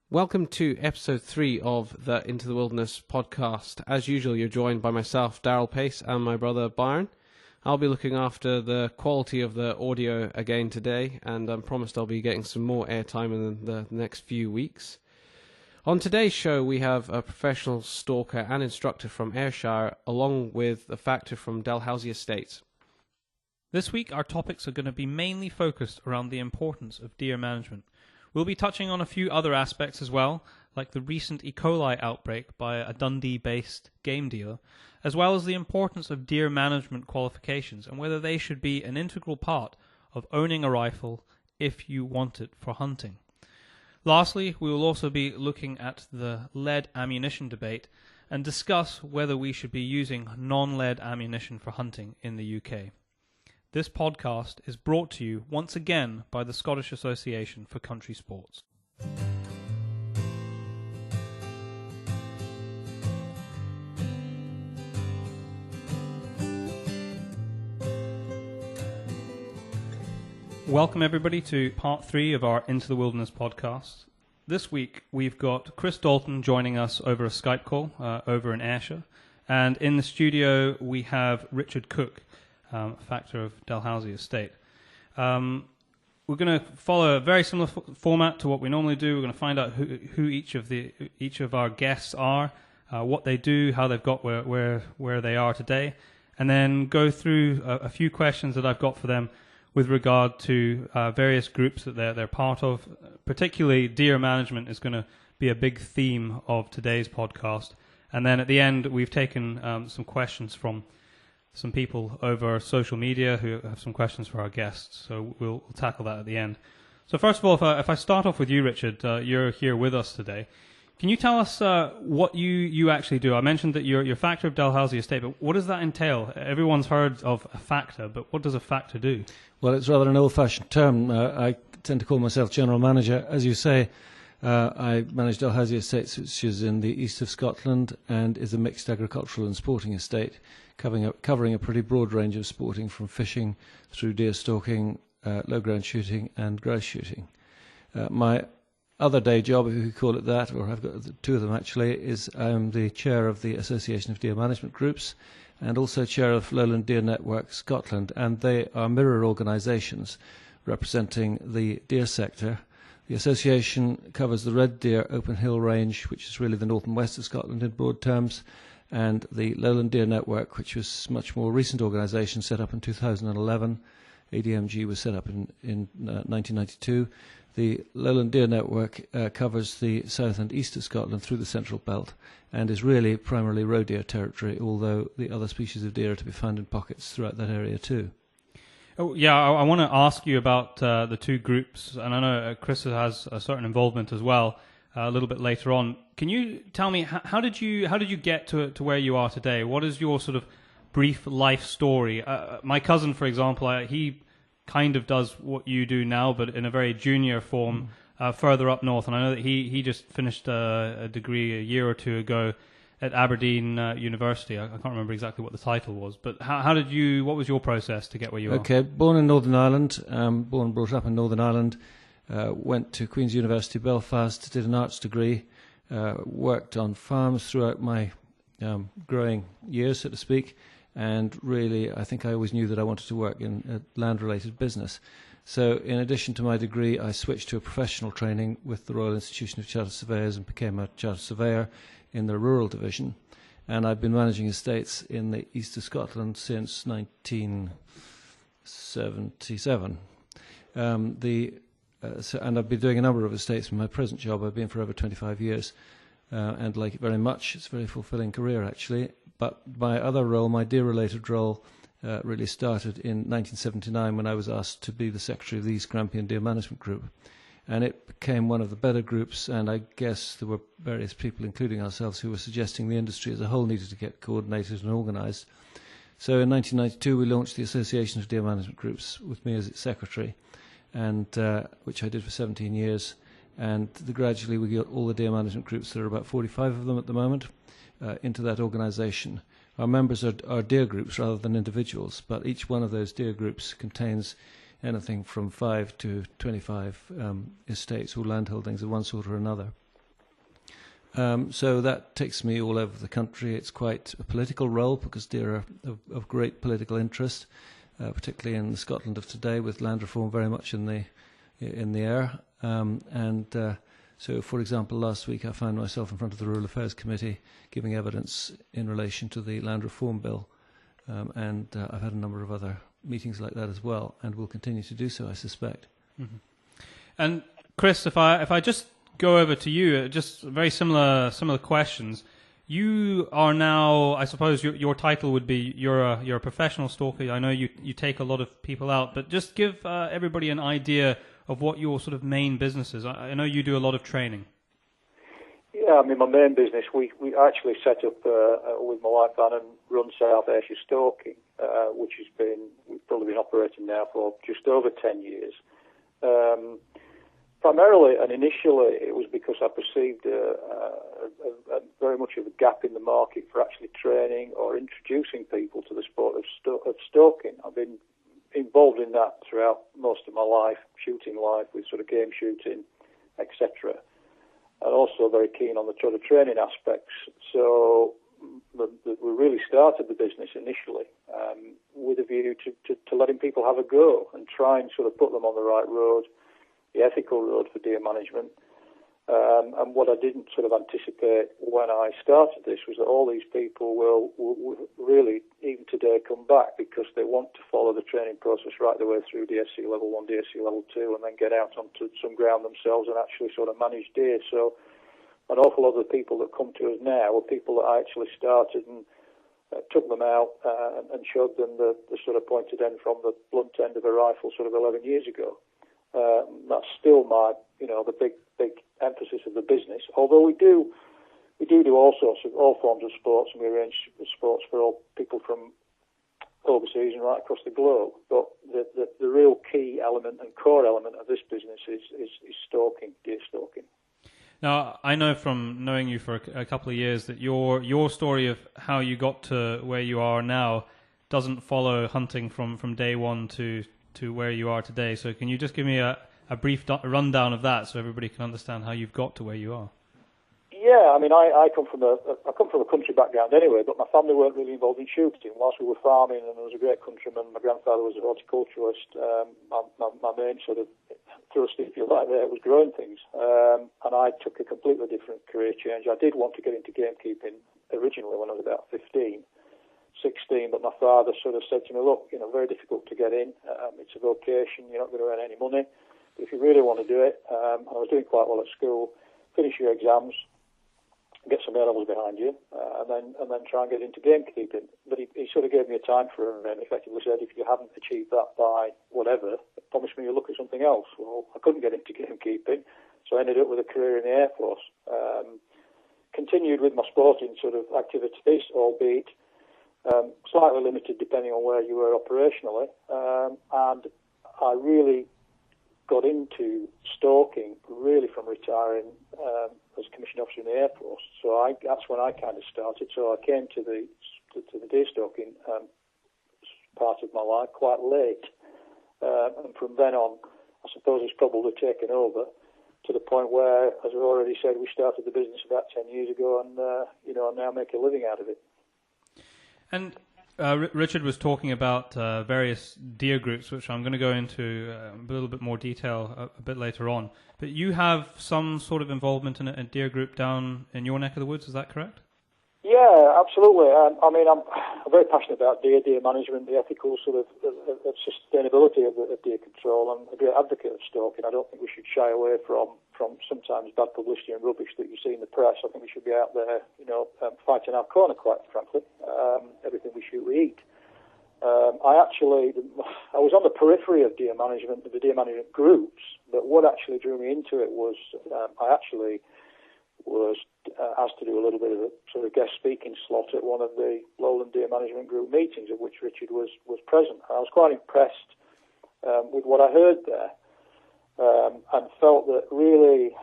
Welcome to episode 3 of the Into the Wilderness podcast. As usual, you're joined by myself, Daryl Pace, and my brother Byron. I'll be looking after the quality of the audio again today, and I'm promised I'll be getting some more airtime in the next few weeks. On today's show, we have a professional stalker and instructor from Ayrshire, along with a factor from Dalhousie Estates. This week, our topics are going to be mainly focused around the importance of deer management. We'll be touching on a few other aspects as well, like the recent E. coli outbreak by a Dundee-based game dealer, as well as the importance of deer management qualifications and whether they should be an integral part of owning a rifle if you want it for hunting. Lastly, we will also be looking at the lead ammunition debate and discuss whether we should be using non-lead ammunition for hunting in the UK. This podcast is brought to you once again by the Scottish Association for Country Sports. Welcome everybody to part 3 of our Into the Wilderness podcast. This week we've got Chris Dalton joining us over a Skype call over in Ayrshire, and in the studio we have Richard Cook, factor of Dalhousie Estate. We're going to follow a very similar format to what we normally do. We're going to find out who each of our guests are, what they do, how they've got where they are today, and then go through a few questions that I've got for them with regard to various groups that they're part of. Particularly, deer management is going to be a big theme of today's podcast. And then at the end, we've taken some questions from some people over social media who have some questions for our guests. So we'll tackle that at the end. So first of all, if I start off with you, Richard, you're here with us today. Can you tell us what you actually do? I mentioned that you're factor of Dalhousie Estate, but what does that entail? Everyone's heard of a factor, but what does a factor do? Well, it's rather an old-fashioned term. I tend to call myself general manager. As you say, I manage Dalhousie Estates, which is in the east of Scotland and is a mixed agricultural and sporting estate, covering a pretty broad range of sporting, from fishing through deer stalking, low-ground shooting and grouse shooting. My other day job, if you could call it that, or I've got two of them actually, is I'm the chair of the Association of Deer Management Groups and also chair of Lowland Deer Network Scotland, and they are mirror organisations representing the deer sector. The association covers the Red Deer Open Hill Range, which is really the north and west of Scotland in broad terms, and the Lowland Deer Network, which was a much more recent organisation set up in 2011. ADMG was set up in 1992. The Lowland Deer Network covers the south and east of Scotland through the Central Belt and is really primarily roe deer territory, although the other species of deer are to be found in pockets throughout that area too. Oh, yeah, I want to ask you about the two groups, and I know Chris has a certain involvement as well a little bit later on. Can you tell me, how did you get to where you are today? What is your sort of brief life story? My cousin, for example, he kind of does what you do now, but in a very junior form, further up north. And I know that he just finished a degree a year or two ago at Aberdeen University. I can't remember exactly what the title was, but what was your process to get where you are? Okay, born in Northern Ireland, born and brought up in Northern Ireland, went to Queen's University Belfast, did an arts degree, worked on farms throughout my growing years, so to speak, and really I think I always knew that I wanted to work in a land-related business. So in addition to my degree, I switched to a professional training with the Royal Institution of Chartered Surveyors and became a Chartered Surveyor in the rural division. And I've been managing estates in the east of Scotland since 1977. And I've been doing a number of estates in my present job. I've been for over 25 years and like it very much. It's a very fulfilling career, actually. But my other role, my deer-related role, really started in 1979 when I was asked to be the secretary of the East Grampian Deer Management Group. And it became one of the better groups, and I guess there were various people, including ourselves, who were suggesting the industry as a whole needed to get coordinated and organised. So in 1992 we launched the Association of Deer Management Groups with me as its secretary, and which I did for 17 years. And gradually we got all the deer management groups, there are about 45 of them at the moment, into that organisation. Our members are deer groups rather than individuals, but each one of those deer groups contains anything from 5 to 25 estates or landholdings of one sort or another. So that takes me all over the country. It's quite a political role because deer are of great political interest, particularly in the Scotland of today, with land reform very much in the air. So, for example, last week I found myself in front of the Rural Affairs Committee giving evidence in relation to the Land Reform Bill, and I've had a number of other meetings like that as well, and will continue to do so, I suspect. Mm-hmm. And Chris, if I just go over to you, just very similar questions. You are now, I suppose, your title would be you're a professional stalker. I know you take a lot of people out, but just give everybody an idea of what your sort of main business is. I know you do a lot of training. Yeah, I mean, my main business, we actually set up with my wife Anne and run South Ayrshire Stalking, which we've probably been operating now for just over 10 years. Primarily and initially, it was because I perceived a very much of a gap in the market for actually training or introducing people to the sport of stalking. I've been involved in that throughout most of my life, shooting life with sort of game shooting, etc. And also very keen on the sort of training aspects. So we really started the business initially with a view to letting people have a go and try and sort of put them on the right road, the ethical road for deer management. And what I didn't sort of anticipate when I started this was that all these people will really, even today, come back because they want to follow the training process right the way through DSC level 1, DSC level 2, and then get out onto some ground themselves and actually sort of manage deer. So an awful lot of the people that come to us now are people that I actually started and took them out and showed them the sort of pointed end from the blunt end of a rifle sort of 11 years ago. That's still the big emphasis of the business. Although we do all forms of sports, and we arrange sports for all people from overseas and right across the globe. But the real key element and core element of this business is stalking, deer stalking. Now, I know from knowing you for a couple of years that your story of how you got to where you are now doesn't follow hunting from day one to where you are today. So can you just give me a brief rundown of that so everybody can understand how you've got to where you are? Yeah, I mean, I come from a country background anyway, but my family weren't really involved in shooting. Whilst we were farming and I was a great countryman, my grandfather was a horticulturalist. My main sort of thrust, if you like, there was growing things. And I took a completely different career change. I did want to get into gamekeeping originally when I was about 15, 16, but my father sort of said to me, look, very difficult to get in. It's a vocation. You're not going to earn any money. But if you really want to do it, and I was doing quite well at school, finish your exams, get some A-levels behind you, and then try and get into gamekeeping. But he sort of gave me a time frame and effectively said, if you haven't achieved that by whatever, promise me you'll look at something else. Well, I couldn't get into gamekeeping, so I ended up with a career in the Air Force. Continued with my sporting sort of activities, albeit slightly limited depending on where you were operationally. And I really got into stalking really from retiring as a commissioned officer in the Air Force. So that's when I kind of started. So I came to the deer stalking part of my life quite late. And from then on, I suppose it's probably taken over to the point where, as I've already said, we started the business about 10 years ago and, now make a living out of it. And Richard was talking about various deer groups, which I'm going to go into a little bit more detail a bit later on. But you have some sort of involvement in a deer group down in your neck of the woods, is that correct? Yeah, absolutely. I mean, I'm very passionate about deer management, the ethical sort of sustainability of deer control. I'm a great advocate of stalking. I don't think we should shy away from sometimes bad publicity and rubbish that you see in the press. I think we should be out there, fighting our corner, quite frankly. Everything we shoot, we eat. I was on the periphery of deer management, of the deer management groups, but what actually drew me into it was I actually was asked to do a little bit of a sort of guest speaking slot at one of the Lowland Deer Management Group meetings, of which Richard was present. I was quite impressed with what I heard there, and felt that really,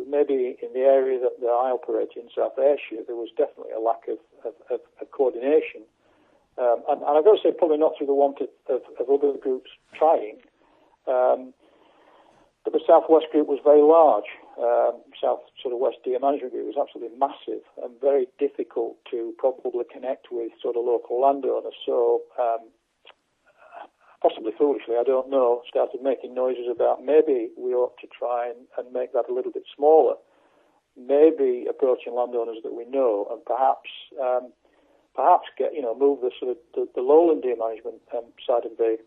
maybe in the area that I operate in, South Ayrshire, there was definitely a lack of coordination. And I've got to say, probably not through the want of other groups trying, but the Southwest group was very large. South sort of West Deer Management Group was absolutely massive and very difficult to probably connect with sort of local landowners. So possibly foolishly, I don't know, started making noises about maybe we ought to try and make that a little bit smaller, maybe approaching landowners that we know, and perhaps get move the sort of the lowland deer management side of the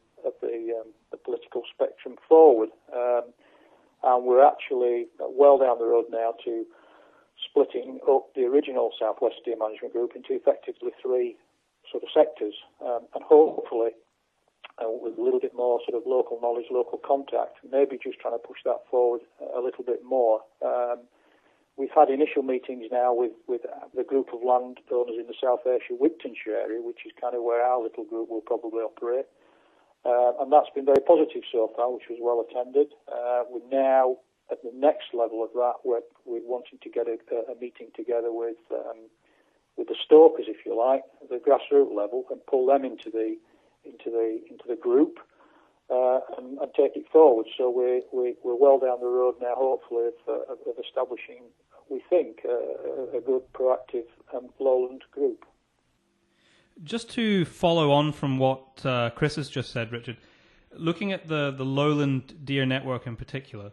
political spectrum forward. And we're actually well down the road now to splitting up the original Southwest Deer Management Group into effectively 3 sort of sectors, and hopefully with a little bit more sort of local knowledge, local contact, maybe just trying to push that forward a little bit more. We've had initial meetings now with the group of landowners in the South Ayrshire, Wigtonshire area, which is kind of where our little group will probably operate. And that's been very positive so far, which was well attended. We're now at the next level of that, we're wanting to get a meeting together with the stalkers, if you like, at the grassroots level, and pull them into the group and take it forward. So we're well down the road now, hopefully, of establishing, we think, a good proactive lowland group. Just to follow on from what Chris has just said, Richard, looking at the lowland deer network in particular,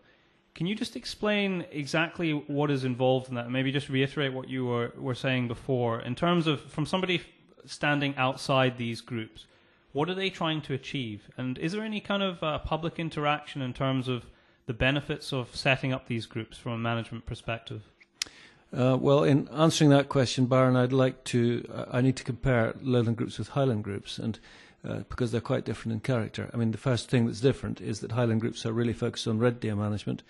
can you just explain exactly what is involved in that, and maybe just reiterate what you were saying before, in terms of, from somebody standing outside these groups, what are they trying to achieve? And is there any kind of public interaction in terms of the benefits of setting up these groups from a management perspective? Well, in answering that question, Byron, I need to compare lowland groups with highland groups, and because they're quite different in character. I mean, the first thing that's different is that highland groups are really focused on red deer management.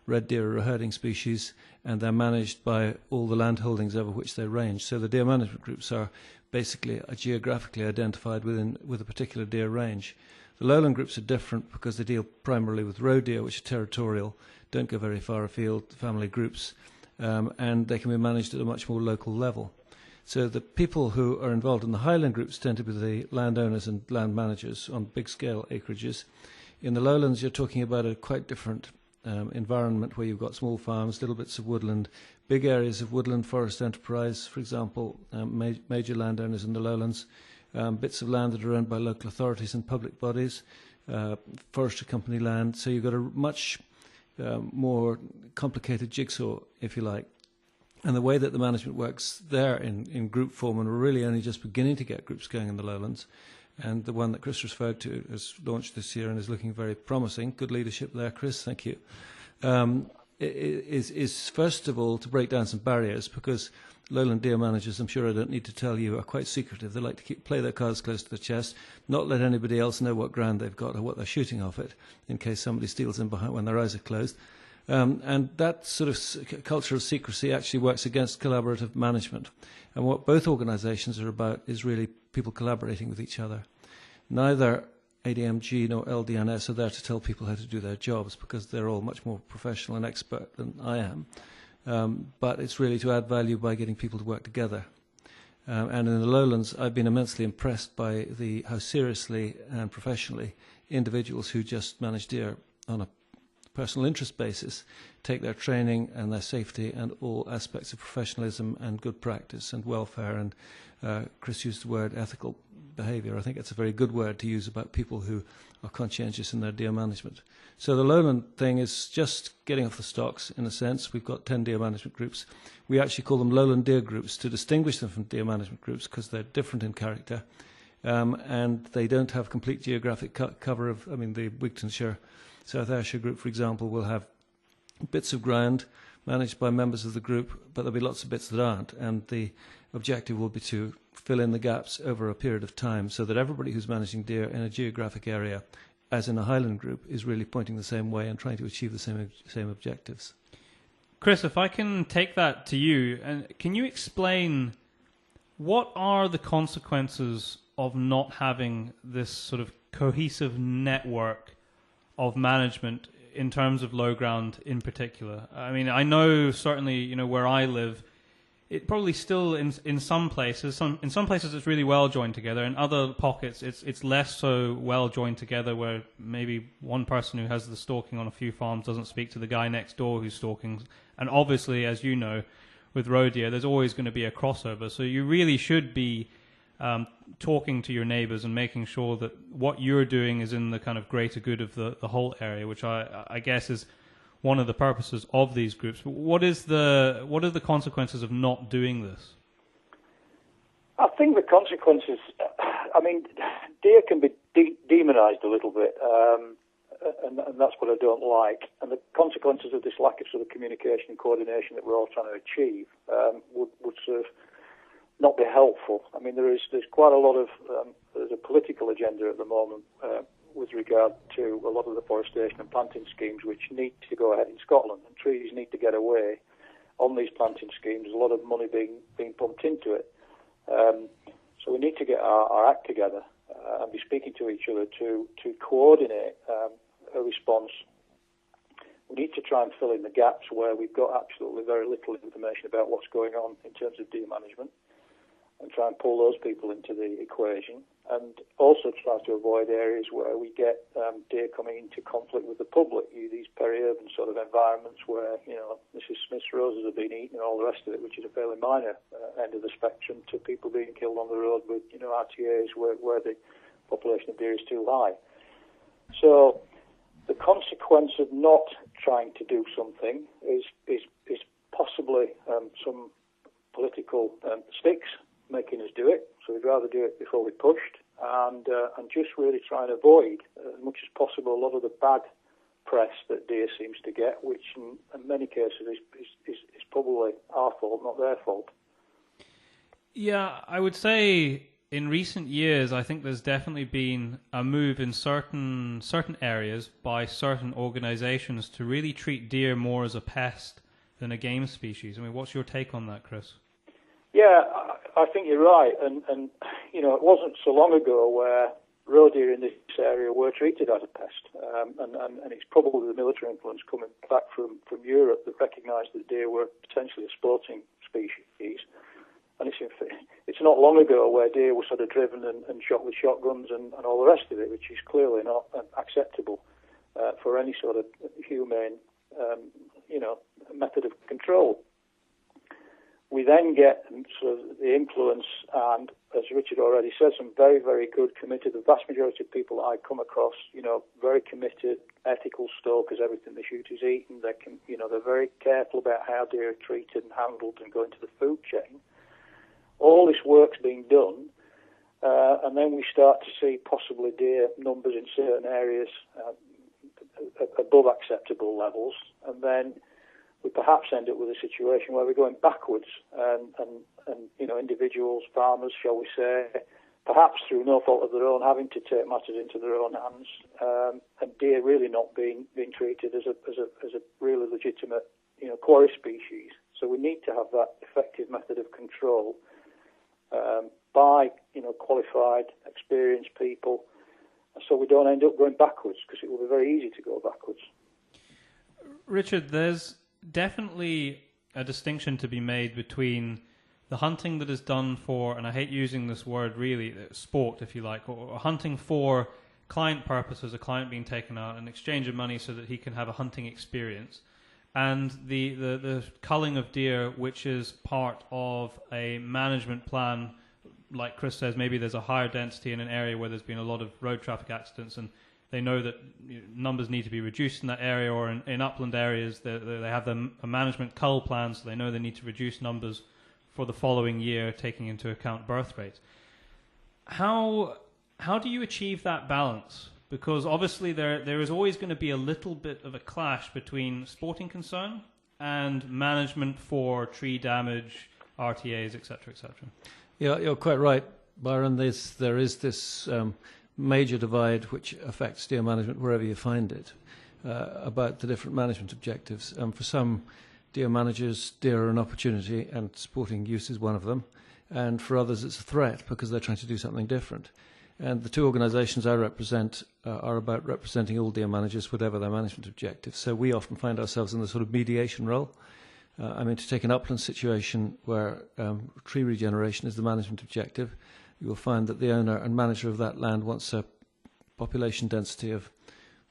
Red deer are a herding species, and they're managed by all the land holdings over which they range. So the deer management groups are basically geographically identified with a particular deer range. The lowland groups are different because they deal primarily with roe deer, which are territorial, don't go very far afield, family groups, and they can be managed at a much more local level. So the people who are involved in the highland groups tend to be the landowners and land managers on big-scale acreages. In the lowlands, you're talking about a quite different environment where you've got small farms, little bits of woodland, big areas of woodland forest enterprise, for example, major landowners in the lowlands, bits of land that are owned by local authorities and public bodies, forestry company land. So you've got a much more complicated jigsaw, if you like. And the way that the management works there in group form, and we're really only just beginning to get groups going in the lowlands, and the one that Chris referred to is launched this year and is looking very promising. Good leadership there, Chris, thank you. Is first of all to break down some barriers, because lowland deer managers, I'm sure I don't need to tell you, are quite secretive. They like to play their cards close to the chest, not let anybody else know what ground they've got or what they're shooting off it, in case somebody steals them behind when their eyes are closed. And that sort of culture of secrecy actually works against collaborative management. And what both organisations are about is really people collaborating with each other. Neither ADMG nor LDNS are there to tell people how to do their jobs, because they're all much more professional and expert than I am. But it's really to add value by getting people to work together. And in the lowlands, I've been immensely impressed by how seriously and professionally individuals who just manage deer on a personal interest basis take their training and their safety and all aspects of professionalism and good practice and welfare, and Chris used the word ethical behaviour. I think it's a very good word to use about people who are conscientious in their deer management. So the lowland thing is just getting off the stocks, in a sense. We've got 10 deer management groups. We actually call them lowland deer groups to distinguish them from deer management groups, because they're different in character, and they don't have complete geographic cover of, the Wigtonshire South Ayrshire group, for example, will have bits of ground managed by members of the group, but there'll be lots of bits that aren't, and the objective will be to fill in the gaps over a period of time, so that everybody who's managing deer in a geographic area, as in a highland group, is really pointing the same way and trying to achieve the same objectives. Chris, if I can take that to you, and can you explain what are the consequences of not having this sort of cohesive network of management in terms of low ground in particular? I mean, I know certainly, where I live, it probably still in some places, in some places it's really well joined together. In other pockets, it's less so well joined together, where maybe one person who has the stalking on a few farms doesn't speak to the guy next door who's stalking. And obviously, as you know, with roe deer, there's always going to be a crossover. So you really should be talking to your neighbours and making sure that what you're doing is in the kind of greater good of the whole area, which I guess is one of the purposes of these groups. But what are the consequences of not doing this? I think the consequences, I mean, deer can be demonised a little bit, and that's what I don't like. And the consequences of this lack of sort of communication and coordination that we're all trying to achieve would sort of not be helpful. I mean, there's quite a lot of there's a political agenda at the moment with regard to a lot of the forestation and planting schemes which need to go ahead in Scotland, and trees need to get away on these planting schemes. There's a lot of money being pumped into it. So we need to get our act together and be speaking to each other to coordinate a response. We need to try and fill in the gaps where we've got absolutely very little information about what's going on in terms of deer management, and try and pull those people into the equation, and also try to avoid areas where we get deer coming into conflict with the public, these peri-urban sort of environments where, you know, Mrs. Smith's roses have been eaten and all the rest of it, which is a fairly minor end of the spectrum, to people being killed on the road with, you know, RTAs where the population of deer is too high. So the consequence of not trying to do something is possibly some political sticks making us do it. So we'd rather do it before we're pushed, and just really try and avoid as much as possible a lot of the bad press that deer seems to get, which in many cases is probably our fault, not their fault. Yeah, I would say in recent years, I think there's definitely been a move in certain areas by certain organisations to really treat deer more as a pest than a game species. I mean, what's your take on that, Chris? Yeah, I think you're right, and you know, it wasn't so long ago where roe deer in this area were treated as a pest, and it's probably the military influence coming back from Europe that recognised that deer were potentially a sporting species, and it's not long ago where deer were sort of driven and shot with shotguns and all the rest of it, which is clearly not acceptable for any sort of humane, method of control. We then get sort of the influence, and as Richard already said, some very, very good, committed, the vast majority of people I come across, you know, very committed, ethical stalkers. Everything they shoot is eaten. They're very careful about how deer are treated and handled and go into the food chain. All this work's being done, and then we start to see possibly deer numbers in certain areas above acceptable levels, and then we perhaps end up with a situation where we're going backwards, and individuals, farmers, shall we say, perhaps through no fault of their own, having to take matters into their own hands, and deer really not being treated as a really legitimate, quarry species. So we need to have that effective method of control by qualified, experienced people, so we don't end up going backwards, because it will be very easy to go backwards. Richard, there's definitely a distinction to be made between the hunting that is done for, and I hate using this word really, sport if you like, or hunting for client purposes, a client being taken out, an exchange of money so that he can have a hunting experience, and the culling of deer, which is part of a management plan. Like Chris says, maybe there's a higher density in an area where there's been a lot of road traffic accidents, and they know that numbers need to be reduced in that area, or in upland areas they have a management cull plan, so they know they need to reduce numbers for the following year, taking into account birth rates. How do you achieve that balance? Because obviously there is always going to be a little bit of a clash between sporting concern and management for tree damage, RTAs, etc., etc. Yeah, you're quite right, Byron. There is this major divide which affects deer management wherever you find it, about the different management objectives. For some deer managers, deer are an opportunity and sporting use is one of them, and for others it's a threat because they're trying to do something different. And the two organisations I represent are about representing all deer managers, whatever their management objectives. So we often find ourselves in the sort of mediation role. To take an upland situation where tree regeneration is the management objective, you will find that the owner and manager of that land wants a population density of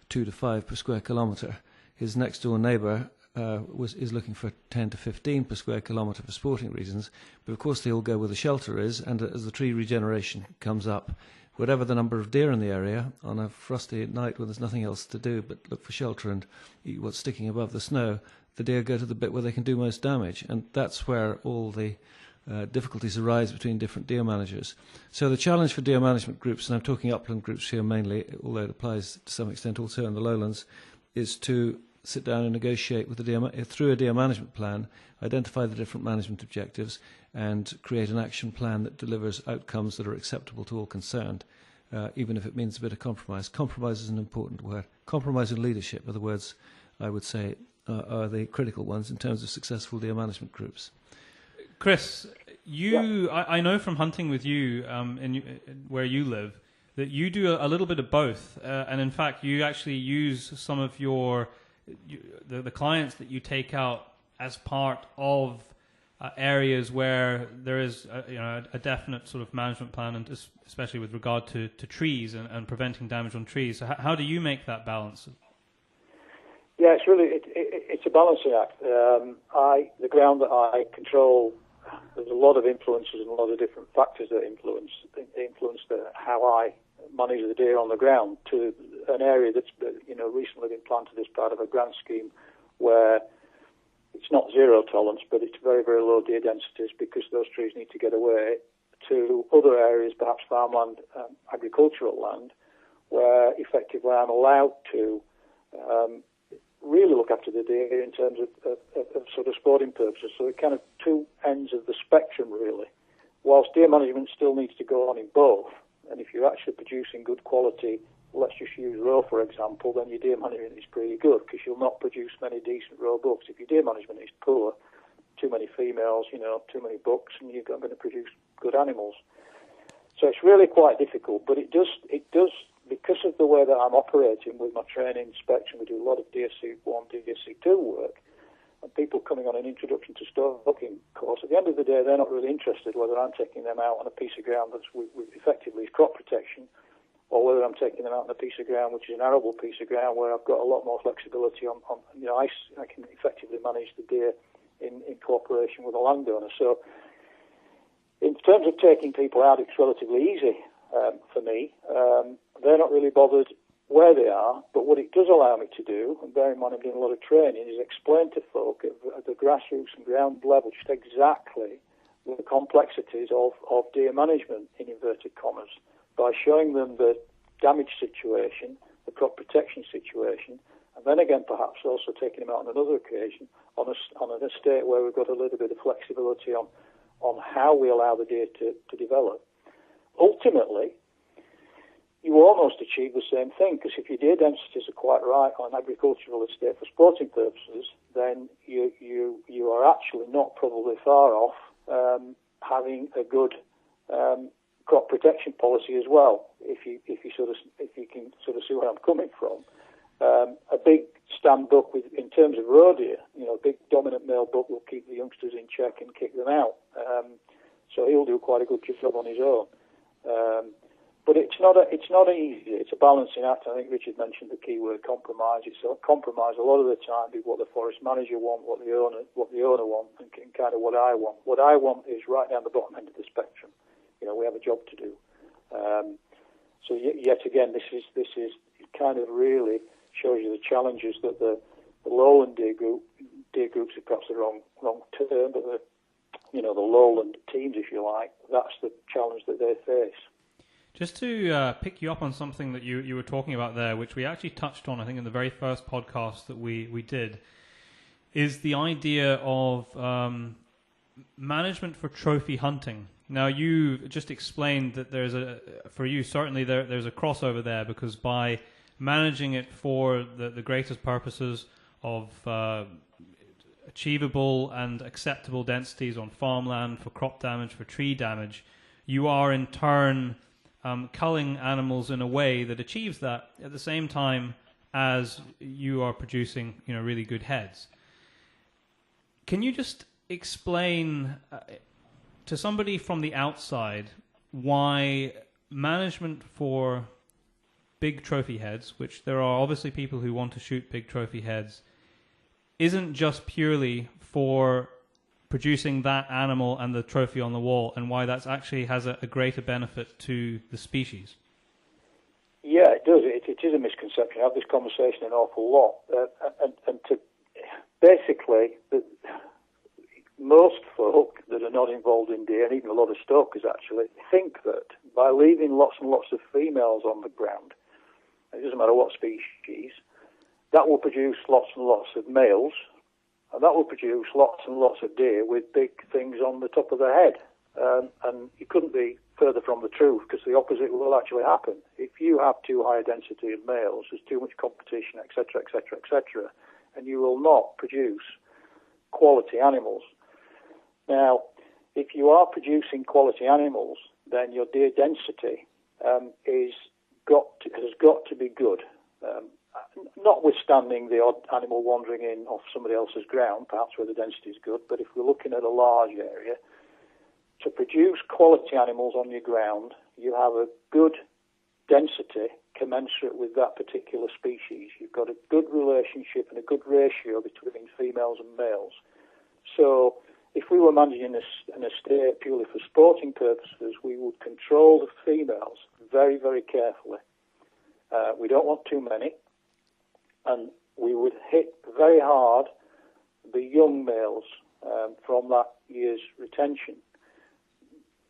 2 to 5 per square kilometre. His next door neighbour is looking for 10 to 15 per square kilometre for sporting reasons, but of course they all go where the shelter is, and as the tree regeneration comes up, whatever the number of deer in the area, on a frosty night when there's nothing else to do but look for shelter and eat what's sticking above the snow, the deer go to the bit where they can do most damage, and that's where all the difficulties arise between different deer managers. So the challenge for deer management groups, and I'm talking upland groups here mainly, although it applies to some extent also in the lowlands, is to sit down and negotiate with the deer, through a deer management plan, identify the different management objectives, and create an action plan that delivers outcomes that are acceptable to all concerned, even if it means a bit of compromise. Compromise is an important word. Compromise and leadership are the words I would say are the critical ones in terms of successful deer management groups. Chris, I know from hunting with you where you live that you do a little bit of both, and in fact you actually use some of the clients that you take out as part of areas where there is a definite sort of management plan, and especially with regard to trees and preventing damage on trees. So how do you make that balance? Yeah, it's a balancing act. The ground that I control, there's a lot of influences and a lot of different factors that influence how I manage the deer on the ground, to an area that's recently been planted as part of a grant scheme where it's not zero tolerance, but it's very, very low deer densities because those trees need to get away, to other areas, perhaps farmland, agricultural land, where effectively I'm allowed to really look after the deer in terms of sort of sporting purposes. So it's kind of two ends of the spectrum, really. Whilst deer management still needs to go on in both, and if you're actually producing good quality, let's just use roe for example, then your deer management is pretty good because you'll not produce many decent roe bucks. If your deer management is poor, too many females, too many bucks, and you're going to produce good animals. So it's really quite difficult, but it does, because of the way that I'm operating with my training inspection, we do a lot of DSC1, DSC2 work, and people coming on an introduction to stalking course, at the end of the day, they're not really interested whether I'm taking them out on a piece of ground that's effectively is crop protection, or whether I'm taking them out on a piece of ground which is an arable piece of ground where I've got a lot more flexibility on I can effectively manage the deer in cooperation with the landowner. So in terms of taking people out, it's relatively easy for me. They're not really bothered where they are, but what it does allow me to do, and bear in mind I'm doing a lot of training, is explain to folk at the grassroots and ground level just exactly the complexities of deer management, in inverted commas, by showing them the damage situation, the crop protection situation, and then again perhaps also taking them out on another occasion on an estate where we've got a little bit of flexibility on how we allow the deer to develop. Ultimately, you almost achieve the same thing, because if your deer densities are quite right on an agricultural estate for sporting purposes, then you are actually not probably far off having a good crop protection policy as well. If you can sort of see where I'm coming from, a big stand buck in terms of roe deer, a big dominant male buck will keep the youngsters in check and kick them out. So he'll do quite a good job on his own. But it's not easy. It's a balancing act. I think Richard mentioned the key word compromise. It's a compromise a lot of the time with what the forest manager wants, what the owner wants, and kind of what I want. What I want is right down the bottom end of the spectrum. We have a job to do. So yet again, this is kind of really shows you the challenges that the lowland deer groups are perhaps the wrong term, but the lowland teams, if you like, that's the challenge that they face. Just to pick you up on something that you were talking about there, which we actually touched on, I think, in the very first podcast that we did, is the idea of management for trophy hunting. Now, you just explained that there's certainly there's a crossover there, because by managing it for the greatest purposes of achievable and acceptable densities on farmland, for crop damage, for tree damage, you are in turn culling animals in a way that achieves that at the same time as you are producing really good heads. Can you just explain to somebody from the outside why management for big trophy heads, which there are obviously people who want to shoot big trophy heads, isn't just purely for producing that animal and the trophy on the wall, and why that actually has a greater benefit to the species? Yeah, it does. It is a misconception. I have this conversation an awful lot. And to basically, most folk that are not involved in deer, and even a lot of stokers actually, think that by leaving lots and lots of females on the ground, it doesn't matter what species, that will produce lots and lots of males, and that will produce lots and lots of deer with big things on the top of their head. And you couldn't be further from the truth, because the opposite will actually happen. If you have too high a density of males, there's too much competition, etc., etc., etc., and you will not produce quality animals. Now, if you are producing quality animals, then your deer density has got to be good. Notwithstanding the odd animal wandering in off somebody else's ground, perhaps where the density is good, but if we're looking at a large area, to produce quality animals on your ground, you have a good density commensurate with that particular species. You've got a good relationship and a good ratio between females and males. So if we were managing an estate purely for sporting purposes, we would control the females very, very carefully. We don't want too many, and we would hit very hard the young males from that year's retention.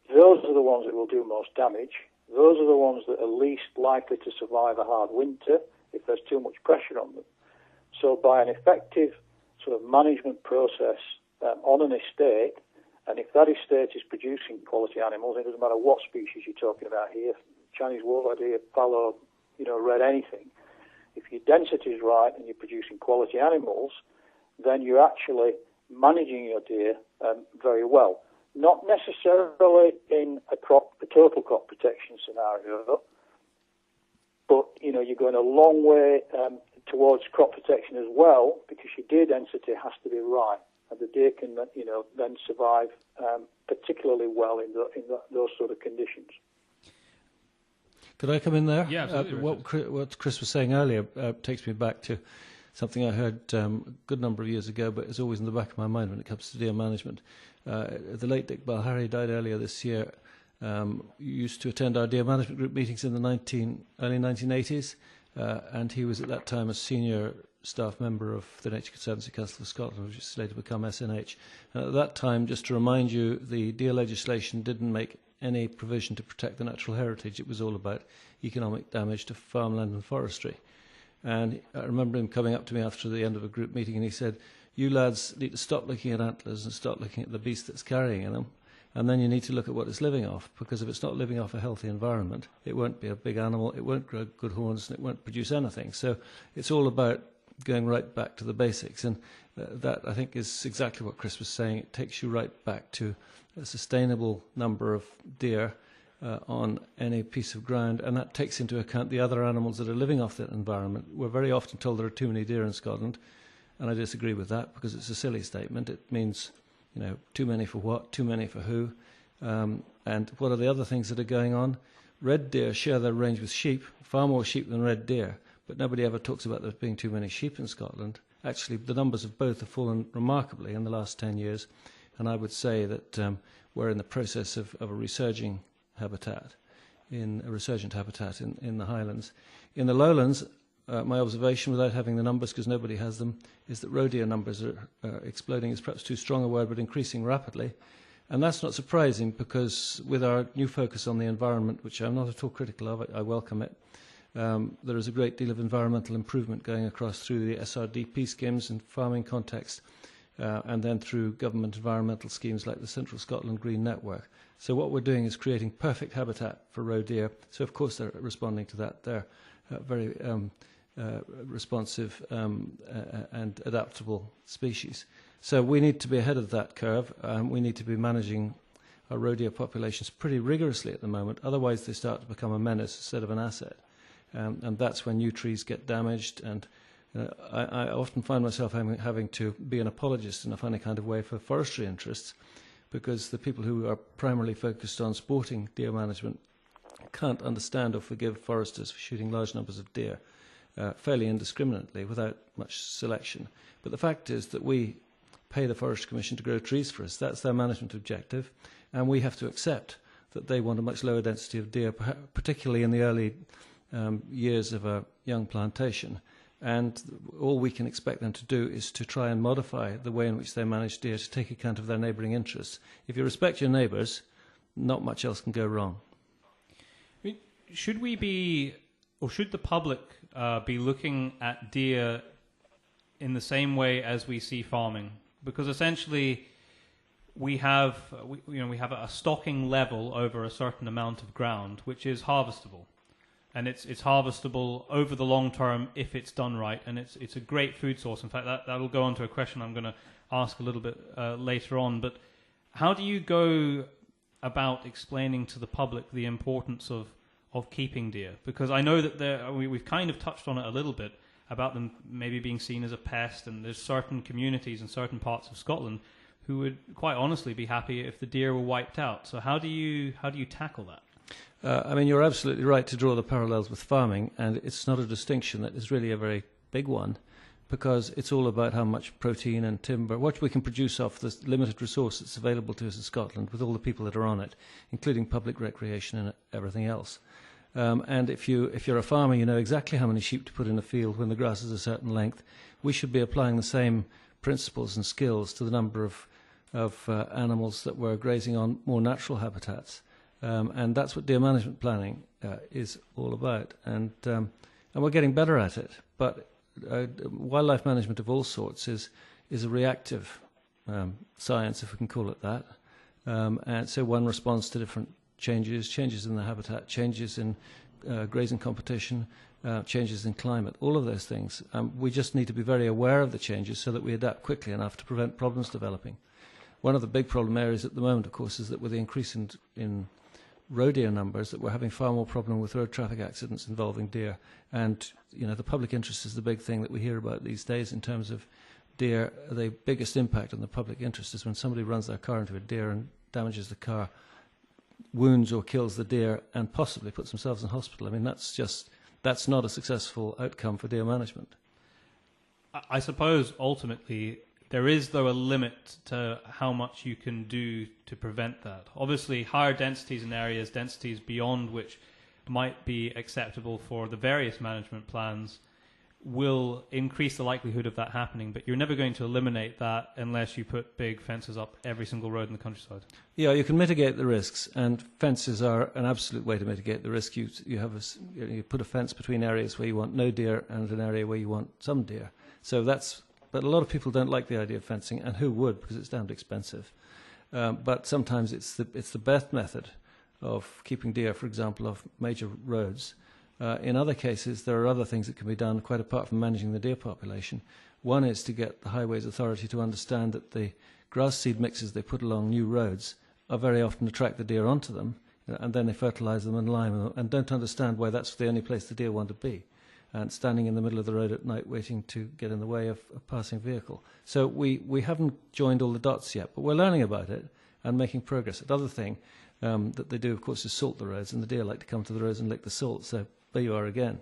Those are the ones that will do most damage. Those are the ones that are least likely to survive a hard winter if there's too much pressure on them. So by an effective sort of management process on an estate, and if that estate is producing quality animals, it doesn't matter what species you're talking about here, Chinese wall-eyed deer, fallow, red, anything. If your density is right and you're producing quality animals, then you're actually managing your deer very well. Not necessarily in a total crop protection scenario, but you're going a long way towards crop protection as well, because your deer density has to be right, and the deer can then survive particularly well in those sort of conditions. Could I come in there? Yeah, absolutely. What Chris was saying earlier takes me back to something I heard a good number of years ago, but it's always in the back of my mind when it comes to deer management. The late Dick Balharry died earlier this year. Used to attend our deer management group meetings in the early 1980s, and he was at that time a senior staff member of the Nature Conservancy Council of Scotland, which is later to become SNH. And at that time, just to remind you, the deer legislation didn't make any provision to protect the natural heritage. It was all about economic damage to farmland and forestry. And I remember him coming up to me after the end of a group meeting, and he said, "You lads need to stop looking at antlers and start looking at the beast that's carrying them, and then you need to look at what it's living off, because if it's not living off a healthy environment, it won't be a big animal, it won't grow good horns, and it won't produce anything." So it's all about going right back to the basics, and that, I think, is exactly what Chris was saying. It takes you right back to a sustainable number of deer on any piece of ground, and that takes into account the other animals that are living off that environment. We're very often told there are too many deer in Scotland, and I disagree with that, because it's a silly statement. It means, too many for what, too many for who, and what are the other things that are going on? Red deer share their range with sheep, far more sheep than red deer, but nobody ever talks about there being too many sheep in Scotland. Actually, the numbers of both have fallen remarkably in the last 10 years, and I would say that we're in the process of a resurgent habitat in the Highlands. In the lowlands, my observation, without having the numbers because nobody has them, is that roe deer numbers are exploding. Is perhaps too strong a word, but increasing rapidly. And that's not surprising, because with our new focus on the environment, which I'm not at all critical of, I welcome it, there is a great deal of environmental improvement going across through the SRDP schemes in farming context, and then through government environmental schemes like the Central Scotland Green Network. So what we're doing is creating perfect habitat for roe deer. So of course they're responding to that. They're very responsive and adaptable species. So we need to be ahead of that curve. We need to be managing our roe deer populations pretty rigorously at the moment. Otherwise they start to become a menace instead of an asset. And that's when new trees get damaged, and I often find myself having to be an apologist in a funny kind of way for forestry interests, because the people who are primarily focused on sporting deer management can't understand or forgive foresters for shooting large numbers of deer fairly indiscriminately without much selection. But the fact is that we pay the Forestry Commission to grow trees for us. That's their management objective, and we have to accept that they want a much lower density of deer, particularly in the early years of a young plantation. And all we can expect them to do is to try and modify the way in which they manage deer to take account of their neighbouring interests. If you respect your neighbours, not much else can go wrong. I mean, should we be, or should the public be looking at deer in the same way as we see farming? Because essentially, we have a stocking level over a certain amount of ground, which is harvestable. And it's harvestable over the long term if it's done right, and it's a great food source. In fact, that'll go on to a question I'm going to ask a little bit later on. But how do you go about explaining to the public the importance of keeping deer? Because I know that we've kind of touched on it a little bit about them maybe being seen as a pest, and there's certain communities in certain parts of Scotland who would quite honestly be happy if the deer were wiped out. So how do you tackle that? I mean, you're absolutely right to draw the parallels with farming, and it's not a distinction that is really a very big one, because it's all about how much protein and timber, what we can produce off the limited resource that's available to us in Scotland with all the people that are on it, including public recreation and everything else. And if you're a farmer, you know exactly how many sheep to put in a field when the grass is a certain length. We should be applying the same principles and skills to the number of animals that we're grazing on more natural habitats. And that's what deer management planning is all about. And we're getting better at it. But wildlife management of all sorts is a reactive science, if we can call it that. And so one responds to different changes in the habitat, changes in grazing competition, changes in climate, all of those things. We just need to be very aware of the changes so that we adapt quickly enough to prevent problems developing. One of the big problem areas at the moment, of course, is that with the increase in roe deer numbers, that we're having far more problem with road traffic accidents involving deer. And, you know, the public interest is the big thing that we hear about these days in terms of deer. The biggest impact on the public interest is when somebody runs their car into a deer and damages the car, wounds or kills the deer, and possibly puts themselves in hospital. I mean, that's not a successful outcome for deer management. I suppose ultimately there is, though, a limit to how much you can do to prevent that. Obviously, higher densities in areas, densities beyond which might be acceptable for the various management plans, will increase the likelihood of that happening, but you're never going to eliminate that unless you put big fences up every single road in the countryside. Yeah, you can mitigate the risks, and fences are an absolute way to mitigate the risk. You put a fence between areas where you want no deer and an area where you want some deer. So but a lot of people don't like the idea of fencing, and who would, because it's damned expensive. But sometimes it's the best method of keeping deer, for example, off major roads. In other cases, there are other things that can be done, quite apart from managing the deer population. One is to get the Highways Authority to understand that the grass seed mixes they put along new roads are very often attract the deer onto them, and then they fertilise them and lime them, and don't understand why that's the only place the deer want to be, and standing in the middle of the road at night waiting to get in the way of a passing vehicle. So we haven't joined all the dots yet, but we're learning about it and making progress. Another thing that they do, of course, is salt the roads, and the deer like to come to the roads and lick the salt, so there you are again.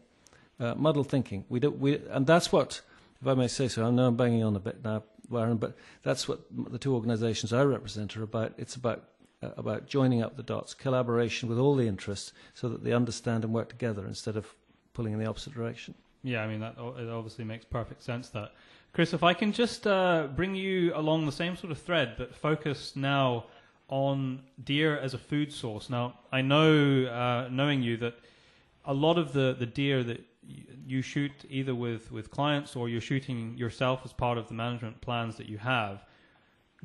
Muddled thinking. And that's what, if I may say so, I know I'm banging on a bit now, Warren, but that's what the two organisations I represent are about. It's about joining up the dots, collaboration with all the interests so that they understand and work together instead of pulling in the opposite direction. Yeah, I mean, it obviously makes perfect sense, that. Chris, if I can just bring you along the same sort of thread, but focus now on deer as a food source. Now, I know, knowing you, that a lot of the deer that you shoot either with clients or you're shooting yourself as part of the management plans that you have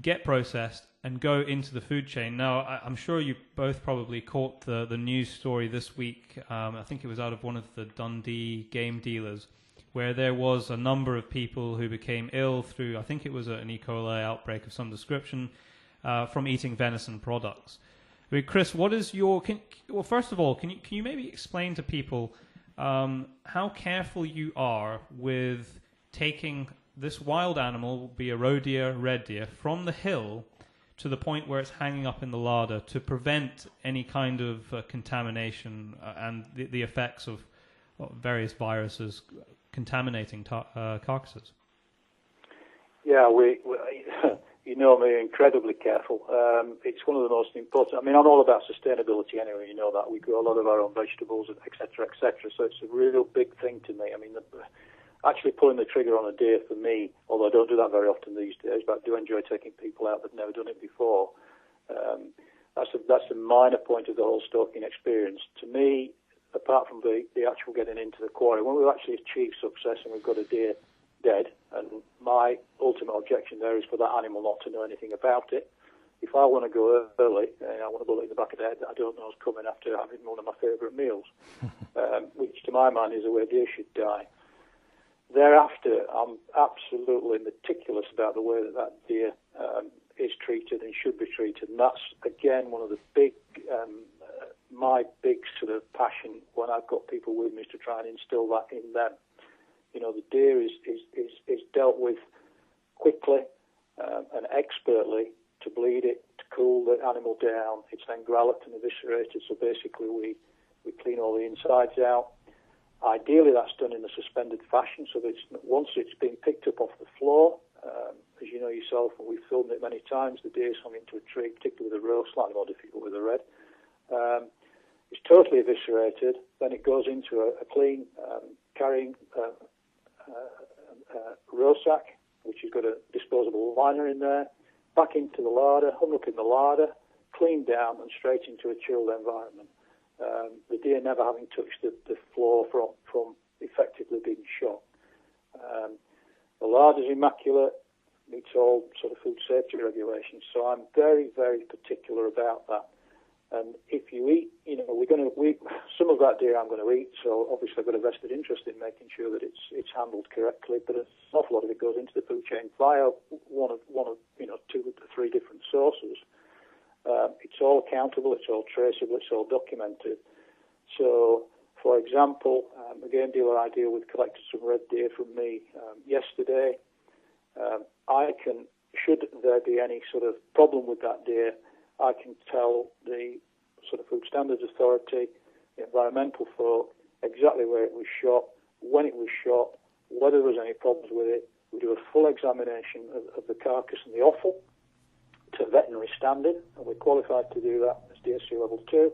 get processed and go into the food chain. Now, I'm sure you both probably caught the news story this week. I think it was out of one of the Dundee game dealers, where there was a number of people who became ill through, I think it was an E. coli outbreak of some description, from eating venison products. I mean, Chris, what is your... well, first of all, can you maybe explain to people how careful you are with taking this wild animal, be a roe deer, red deer, from the hill to the point where it's hanging up in the larder to prevent any kind of contamination and the effects of various viruses contaminating carcasses. Yeah, we you know me, incredibly careful. It's one of the most important. I mean, I'm all about sustainability anyway. You know that we grow a lot of our own vegetables, etc., etc. So it's a real big thing to me. I mean, actually pulling the trigger on a deer for me, although I don't do that very often these days, but I do enjoy taking people out that've never done it before. That's a minor point of the whole stalking experience. To me, apart from the actual getting into the quarry, when we've actually achieved success and we've got a deer dead, and my ultimate objection there is for that animal not to know anything about it. If I want to go early, I want to bullet in the back of the head that I don't know is coming after having one of my favourite meals, which to my mind is the way deer should die. Thereafter, I'm absolutely meticulous about the way that deer is treated and should be treated, and that's, again, one of the big, my big sort of passion when I've got people with me is to try and instill that in them. You know, the deer is dealt with quickly and expertly to bleed it, to cool the animal down. It's then gralloped and eviscerated, so basically we clean all the insides out. Ideally, that's done in a suspended fashion, so that once it's been picked up off the floor, as you know yourself, and we've filmed it many times, the deer's hung into a tree, particularly with a roe, slightly more difficult with a red. It's totally eviscerated. Then it goes into a clean carrying roe sack, which has got a disposable liner in there, back into the larder, hung up in the larder, cleaned down, and straight into a chilled environment. The deer never having touched the floor from effectively being shot. The larder's immaculate, meets all sort of food safety regulations, so I'm very, very particular about that. And if you eat, you know, some of that deer I'm going to eat, so obviously I've got a vested interest in making sure that it's handled correctly, but an awful lot of it goes into the food chain via one of 2 to 3 different sources. It's all accountable, it's all traceable, it's all documented. So, for example, a game dealer I deal with collected some red deer from me yesterday. Should there be any sort of problem with that deer, I can tell the sort of Food Standards Authority, the environmental folk, exactly where it was shot, when it was shot, whether there was any problems with it. We do a full examination of the carcass and the offal to veterinary standard, and we're qualified to do that as DSC Level 2.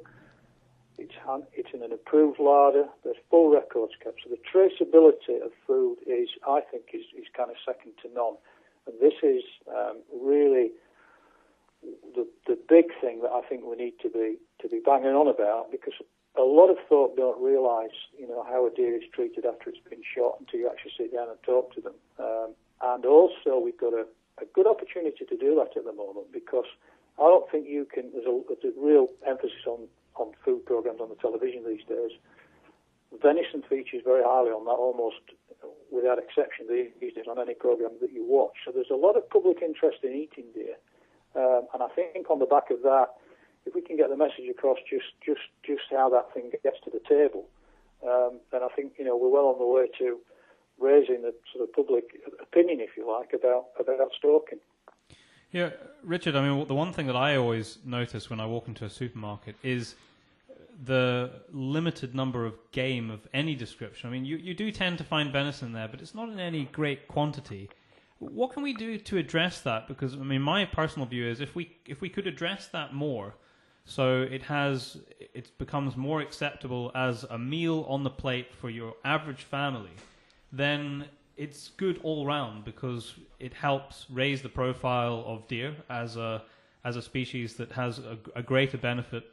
It's in an approved larder. There's full records kept. So the traceability of food is kind of second to none. And this is really the big thing that I think we need to be banging on about, because a lot of folk don't realise, how a deer is treated after it's been shot until you actually sit down and talk to them. And also we've got a good opportunity to do that at the moment, because I don't think you can. There's a real emphasis on food programs on the television these days. Venison features very highly on that, almost without exception these days, on any program that you watch. So there's a lot of public interest in eating deer, and I think on the back of that, if we can get the message across just how that thing gets to the table, then I think we're well on the way to raising the sort of public opinion, if you like, about stalking. Yeah, Richard, I mean, the one thing that I always notice when I walk into a supermarket is the limited number of game of any description. I mean, you do tend to find venison there, but it's not in any great quantity. What can we do to address that? Because, I mean, my personal view is if we could address that more, so it becomes more acceptable as a meal on the plate for your average family, then it's good all round, because it helps raise the profile of deer as a species that has a greater benefit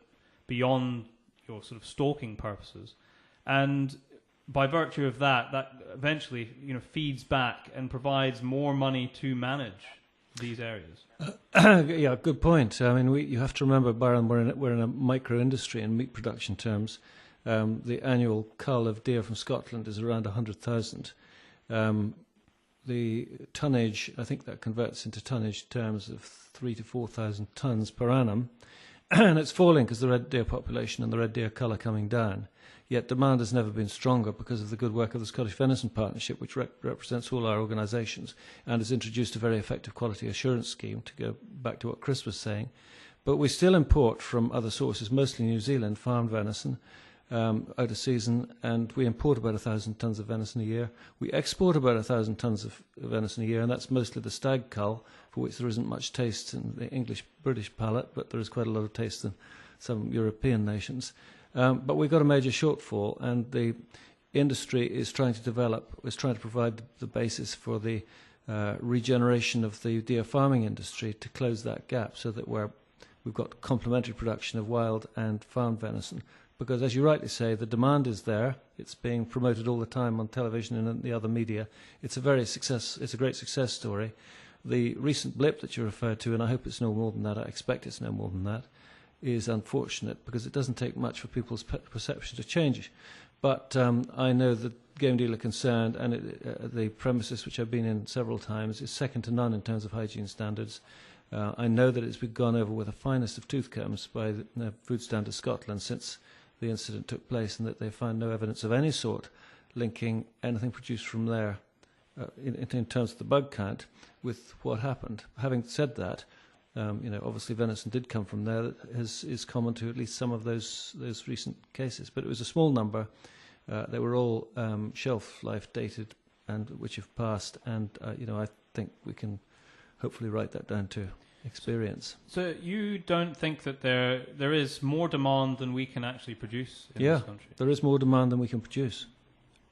beyond your sort of stalking purposes, and by virtue of that eventually feeds back and provides more money to manage these areas. Yeah, good point. I mean, you have to remember, Byron, we're in a micro industry in meat production terms. The annual cull of deer from Scotland is around 100,000. The tonnage, I think that converts into tonnage terms of 3,000 to 4,000 tons per annum. and it's falling because the red deer population and the red deer colour coming down. Yet demand has never been stronger because of the good work of the Scottish Venison Partnership, which represents all our organisations and has introduced a very effective quality assurance scheme, to go back to what Chris was saying. But we still import from other sources, mostly New Zealand, farmed venison, out of season, and we import about 1,000 tonnes of venison a year. We export about 1,000 tonnes of venison a year, and that's mostly the stag cull, for which there isn't much taste in the English-British palate, but there is quite a lot of taste in some European nations. But we've got a major shortfall, and the industry is trying to provide the basis for the regeneration of the deer farming industry to close that gap, so that we've got complementary production of wild and farmed venison. Because, as you rightly say, the demand is there. It's being promoted all the time on television and in the other media. It's a great success story. The recent blip that you referred to, and I hope it's no more than that, I expect it's no more than that, is unfortunate because it doesn't take much for people's perception to change. But I know the game dealer concerned, and the premises which I've been in several times, is second to none in terms of hygiene standards. I know that it's been gone over with the finest of tooth combs by the Food Standards Scotland since the incident took place, and that they find no evidence of any sort linking anything produced from there in terms of the bug count with what happened. Having said that, obviously venison did come from there. That is common to at least some of those recent cases, but it was a small number. They were all shelf life dated, and which have passed. And I think we can hopefully write that down to experience. So you don't think that there is more demand than we can actually produce in this country? There is more demand than we can produce.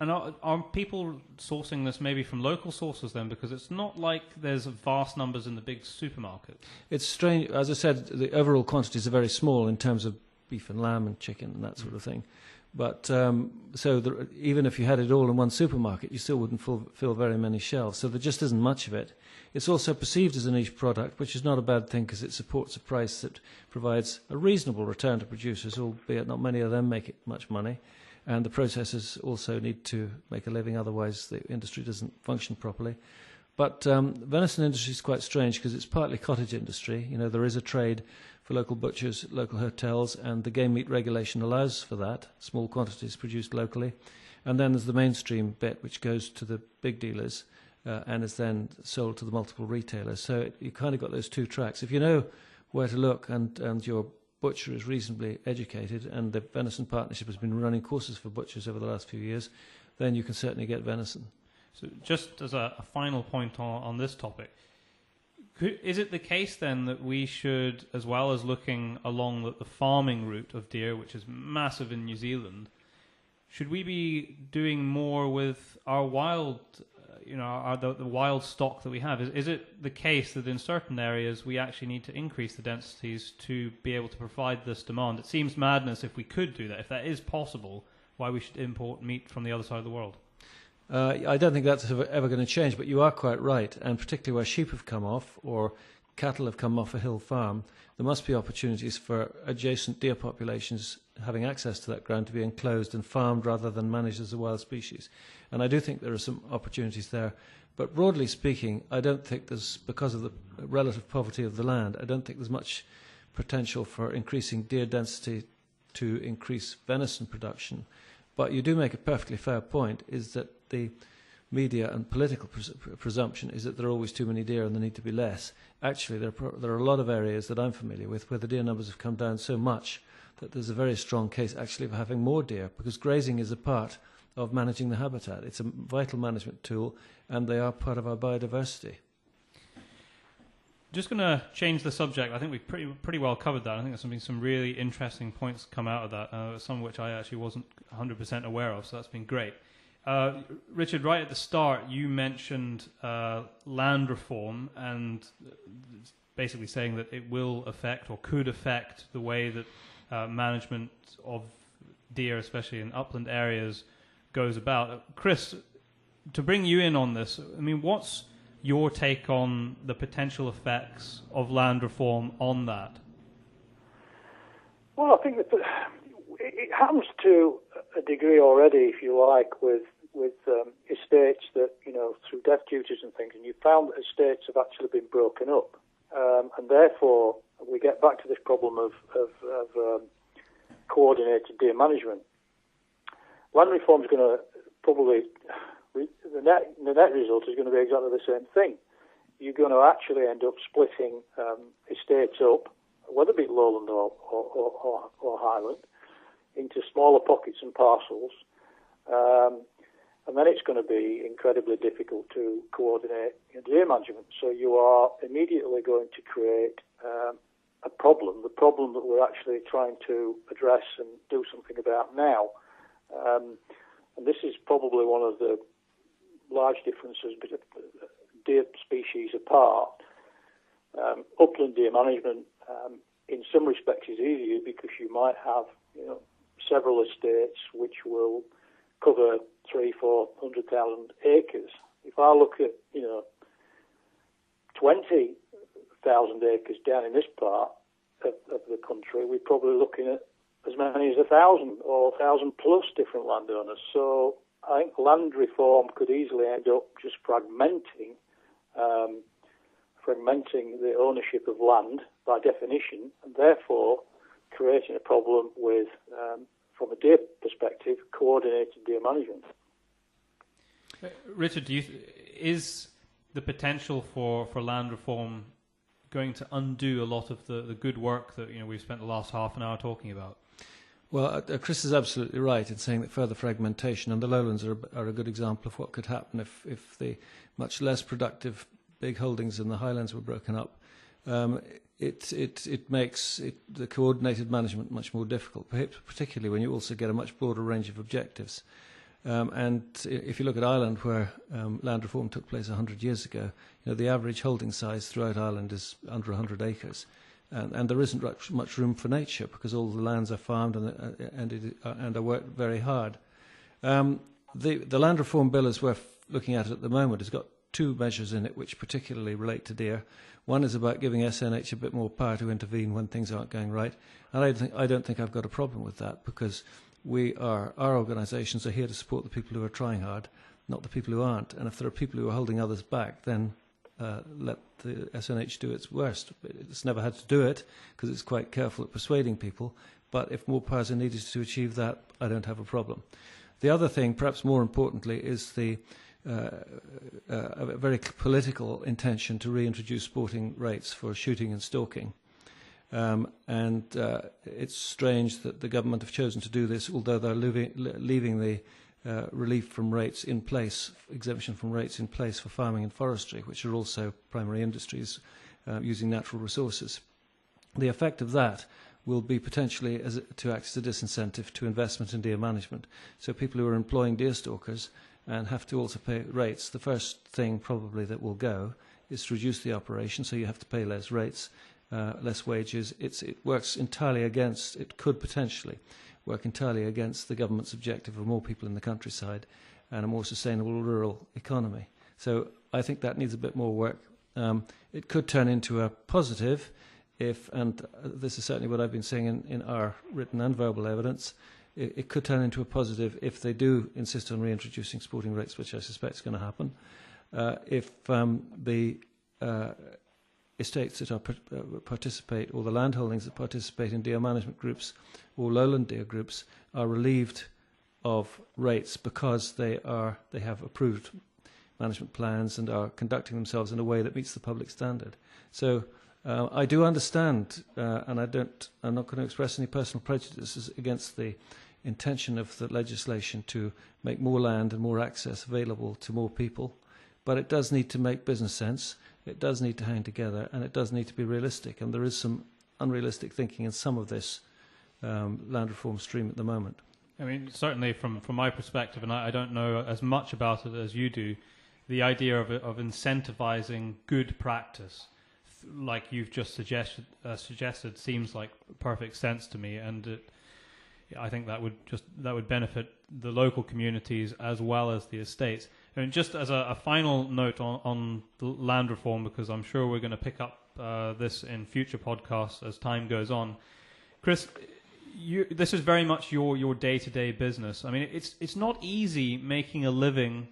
And are people sourcing this maybe from local sources then? Because it's not like there's vast numbers in the big supermarkets. It's strange. As I said, the overall quantities are very small in terms of beef and lamb and chicken and that sort of thing. But even if you had it all in one supermarket, you still wouldn't fill very many shelves. So there just isn't much of it. It's also perceived as a niche product, which is not a bad thing because it supports a price that provides a reasonable return to producers, albeit not many of them make it much money. And the processors also need to make a living, otherwise the industry doesn't function properly. But venison industry is quite strange because it's partly cottage industry. There is a trade for local butchers, local hotels, and the game meat regulation allows for that, small quantities produced locally. And then there's the mainstream bit, which goes to the big dealers and is then sold to the multiple retailers. So you kind of got those two tracks. If you know where to look and your butcher is reasonably educated, and the Venison Partnership has been running courses for butchers over the last few years, then you can certainly get venison. So just as a final point on this topic, is it the case then that we should, as well as looking along the farming route of deer, which is massive in New Zealand, should we be doing more with our wild, the wild stock that we have? Is it the case that in certain areas we actually need to increase the densities to be able to provide this demand? It seems madness if we could do that. If that is possible, why we should import meat from the other side of the world? I don't think that's ever going to change, but you are quite right, and particularly where sheep have come off or cattle have come off a hill farm, there must be opportunities for adjacent deer populations having access to that ground to be enclosed and farmed rather than managed as a wild species. And I do think there are some opportunities there. But broadly speaking, I don't think there's, because of the relative poverty of the land, I don't think there's much potential for increasing deer density to increase venison production. But you do make a perfectly fair point, is that the media and political presumption is that there are always too many deer and there need to be less. Actually, there are a lot of areas that I'm familiar with where the deer numbers have come down so much that there's a very strong case actually of having more deer, because grazing is a part of managing the habitat. It's a vital management tool, and they are part of our biodiversity. Just going to change the subject. I think we've pretty well covered that. I think there's been some really interesting points come out of that, some of which I actually wasn't 100% aware of, so that's been great. Richard, right at the start, you mentioned land reform and basically saying that it will affect or could affect the way that management of deer, especially in upland areas, goes about. Chris, to bring you in on this, I mean, what's your take on the potential effects of land reform on that? Well, I think that it happens to a degree already, if you like, with estates that, through death duties and things, and you found that estates have actually been broken up. And therefore, we get back to this problem of coordinated deer management. Land reform is going to probably, the net result is going to be exactly the same thing. You're going to actually end up splitting estates up, whether it be lowland or highland, into smaller pockets and parcels, and then it's going to be incredibly difficult to coordinate deer management. So you are immediately going to create a problem, the problem that we're actually trying to address and do something about now. And this is probably one of the large differences between deer species apart. Upland deer management, in some respects, is easier because you might have, several estates which will cover 300,000-400,000 acres. If I look at 20,000 acres down in this part of the country, we're probably looking at as many as 1,000 or 1,000 plus different landowners. So I think land reform could easily end up just fragmenting the ownership of land by definition, and therefore creating a problem with, from a deer perspective, coordinated deer management. Richard, is the potential for land reform going to undo a lot of the good work that we've spent the last half an hour talking about? Well, Chris is absolutely right in saying that further fragmentation, and the lowlands are a good example of what could happen if the much less productive big holdings in the highlands were broken up. It makes the coordinated management much more difficult, particularly when you also get a much broader range of objectives. And if you look at Ireland, where land reform took place 100 years ago, the average holding size throughout Ireland is under 100 acres. And there isn't much room for nature because all the lands are farmed and are worked very hard. The land reform bill, as we're looking at it at the moment, has got two measures in it which particularly relate to deer. One is about giving SNH a bit more power to intervene when things aren't going right. And I don't think I've got a problem with that, because our organisations are here to support the people who are trying hard, not the people who aren't. And if there are people who are holding others back, then let the SNH do its worst. It's never had to do it because it's quite careful at persuading people. But if more powers are needed to achieve that, I don't have a problem. The other thing, perhaps more importantly, is a very political intention to reintroduce sporting rates for shooting and stalking. And it's strange that the government have chosen to do this, although they're leaving the relief from rates in place, exemption from rates in place for farming and forestry, which are also primary industries using natural resources. The effect of that will be potentially to act as a disincentive to investment in deer management. So people who are employing deer stalkers and have to also pay rates, the first thing probably that will go is to reduce the operation, so you have to pay less rates, less wages. It works entirely against, it could potentially work entirely against the government's objective of more people in the countryside and a more sustainable rural economy. So I think that needs a bit more work. It could turn into a positive and this is certainly what I've been saying in our written and verbal evidence, it could turn into a positive if they do insist on reintroducing sporting rates, which I suspect is going to happen. If the estates that participate, or the landholdings that participate in deer management groups or lowland deer groups, are relieved of rates because they have approved management plans and are conducting themselves in a way that meets the public standard. So I do understand, and I'm not going to express any personal prejudices against the intention of the legislation to make more land and more access available to more people, but it does need to make business sense. It does need to hang together, and it does need to be realistic. And there is some unrealistic thinking in some of this land reform stream at the moment. I mean, certainly from my perspective, and I don't know as much about it as you do, the idea of incentivizing good practice, like you've just suggested, seems like perfect sense to me, and I think that would benefit the local communities as well as the estates. And just as a final note on the land reform, because I'm sure we're going to pick up this in future podcasts as time goes on. Chris, this is very much your day-to-day business. I mean, it's not easy making a living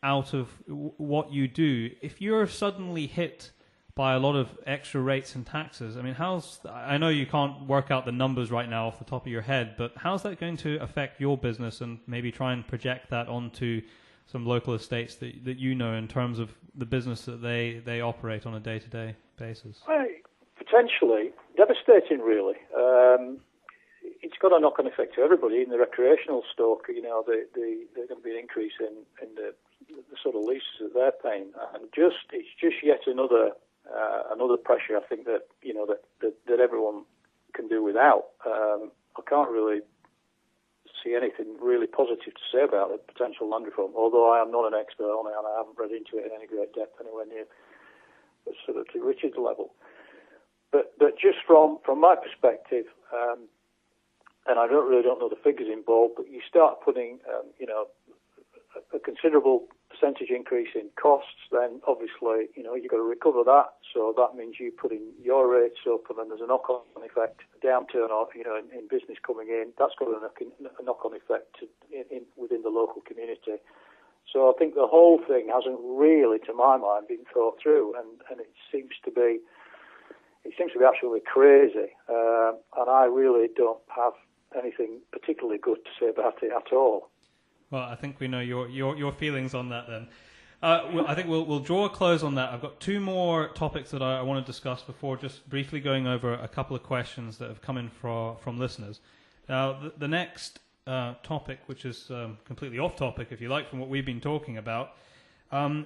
out of what you do. If you're suddenly hit by a lot of extra rates and taxes. I mean, I know you can't work out the numbers right now off the top of your head, but how's that going to affect your business, and maybe try and project that onto some local estates that you know in terms of the business that they operate on a day-to-day basis? Potentially devastating, really. It's got a knock-on effect to everybody. In the recreational stock, there's going to be an increase in the sort of leases that they're paying, and it's just yet another pressure, I think, that everyone can do without. I can't really see anything really positive to say about the potential land reform, although I am not an expert on it and I haven't read into it in any great depth anywhere near sort of to Richard's level. But just from my perspective, and I don't know the figures involved, but you start putting a considerable percentage increase in costs, then obviously you've got to recover that. So that means you putting your rates up, and then there's a knock-on effect, a downturn, in business coming in. That's got a knock-on effect within the local community. So I think the whole thing hasn't really, to my mind, been thought through, and it seems to be absolutely crazy. And I really don't have anything particularly good to say about it at all. Well, I think we know your feelings on that then. I think we'll draw a close on that. I've got two more topics that I want to discuss before just briefly going over a couple of questions that have come in from listeners. Now, the next topic, which is completely off topic, if you like, from what we've been talking about,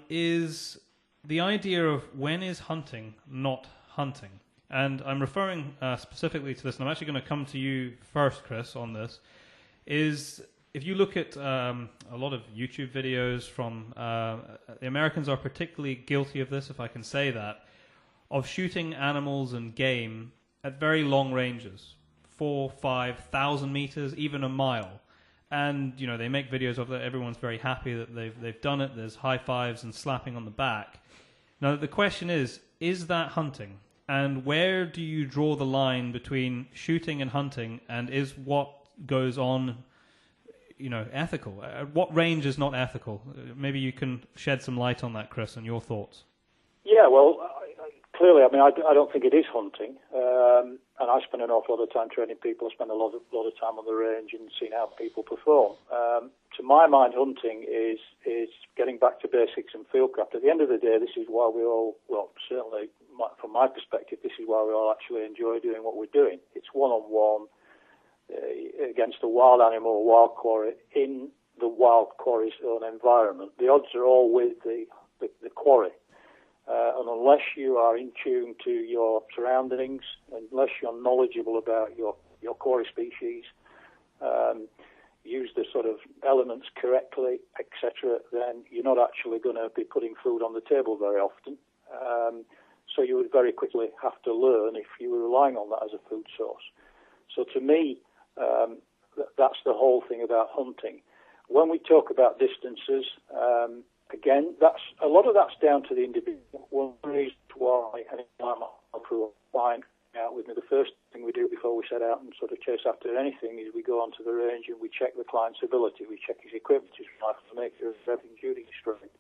is the idea of when is hunting not hunting. And I'm referring specifically to this, and I'm actually going to come to you first, Chris, on this, is if you look at a lot of YouTube videos from, the Americans are particularly guilty of this, if I can say that, of shooting animals and game at very long ranges, 4,000-5,000 meters, even a mile. And, they make videos of that. Everyone's very happy that they've done it. There's high fives and slapping on the back. Now, the question is that hunting? And where do you draw the line between shooting and hunting, and is what goes on, ethical? At what range is not ethical? Maybe you can shed some light on that, Chris, and your thoughts. Yeah, well, clearly, I don't think it is hunting. And I spend an awful lot of time training people. I spend a lot of time on the range and seeing how people perform. To my mind, hunting is getting back to basics and fieldcraft. At the end of the day, this is why we all, well, certainly from my perspective, this is why we all actually enjoy doing what we're doing. It's one-on-one against a wild animal, a wild quarry, in the wild quarry's own environment. The odds are all with the quarry. And unless you are in tune to your surroundings, unless you're knowledgeable about your quarry species, use the sort of elements correctly, etc., then you're not actually going to be putting food on the table very often. So you would very quickly have to learn if you were relying on that as a food source. So to me, that's the whole thing about hunting. When we talk about distances, again, a lot of that's down to the individual. One reason why any time our crew flying out with me, the first thing we do before we set out and sort of chase after anything is we go onto the range and we check the client's ability. We check his equipment, his rifle, to make sure everything's shooting straight.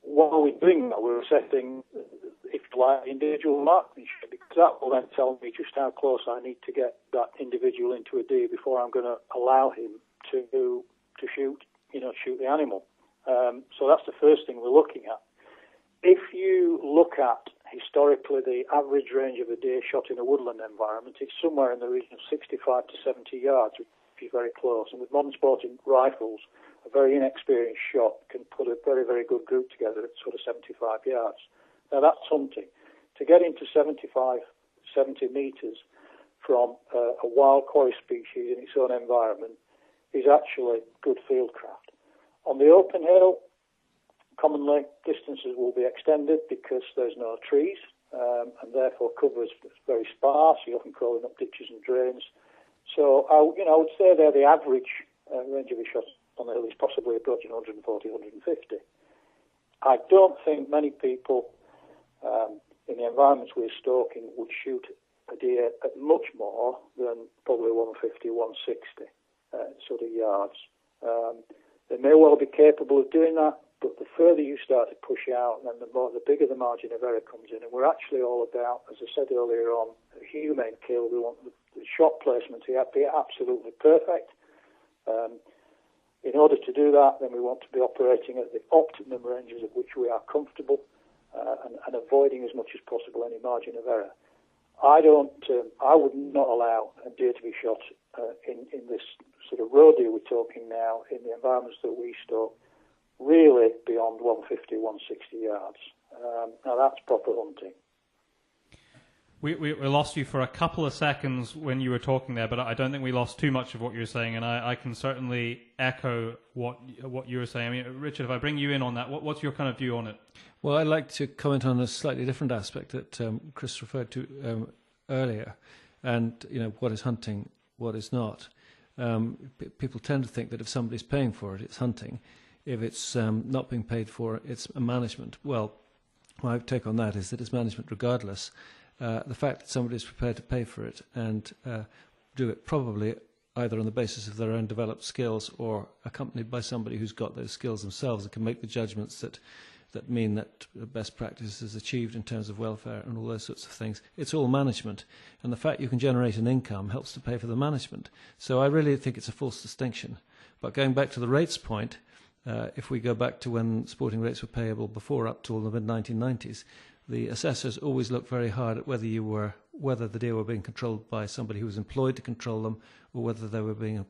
While we're doing that, we're assessing, if you like, individual marksmanship, because that will then tell me just how close I need to get that individual into a deer before I'm going to allow him to shoot the animal. So that's the first thing we're looking at. If you look at historically the average range of a deer shot in a woodland environment, it's somewhere in the region of 65 to 70 yards, which is very close. And with modern sporting rifles, a very inexperienced shot can put a very, very good group together at sort of 75 yards. Now that's hunting. To get into 75, 70 meters from a wild quarry species in its own environment is actually good fieldcraft. On the open hill, commonly distances will be extended because there's no trees, and therefore cover is very sparse. You're often crawling up ditches and drains. So I would say there the average range of a shot on the hill is possibly approaching 140, 150. I don't think many people in the environments we're stalking would shoot a deer at much more than probably 150, 160 sort of yards. They may well be capable of doing that, But the further you start to push out, then the bigger the margin of error comes in. And we're actually all about, as I said earlier on, a humane kill. We want the shot placement to be absolutely perfect. In order to do that, then we want to be operating at the optimum ranges of which we are comfortable, and avoiding as much as possible any margin of error. I would not allow a deer to be shot in this sort of roe deer we're talking now, in the environments that we stalk, really beyond 150, 160 yards. Now that's proper hunting. We lost you for a couple of seconds when you were talking there, but I don't think we lost too much of what you were saying, and I can certainly echo what you were saying. I mean, Richard, if I bring you in on that, what's your kind of view on it? Well, I'd like to comment on a slightly different aspect that Chris referred to earlier, and what is hunting, what is not. People tend to think that if somebody's paying for it, it's hunting. If it's not being paid for, it's management. Well, my take on that is that it's management regardless. The fact that somebody is prepared to pay for it and do it probably either on the basis of their own developed skills or accompanied by somebody who's got those skills themselves and can make the judgments that mean that best practice is achieved in terms of welfare and all those sorts of things. It's all management. And the fact you can generate an income helps to pay for the management. So I really think it's a false distinction. But going back to the rates point, if we go back to when sporting rates were payable before up till the mid-1990s, the assessors always looked very hard at whether the deer were being controlled by somebody who was employed to control them, or whether they were being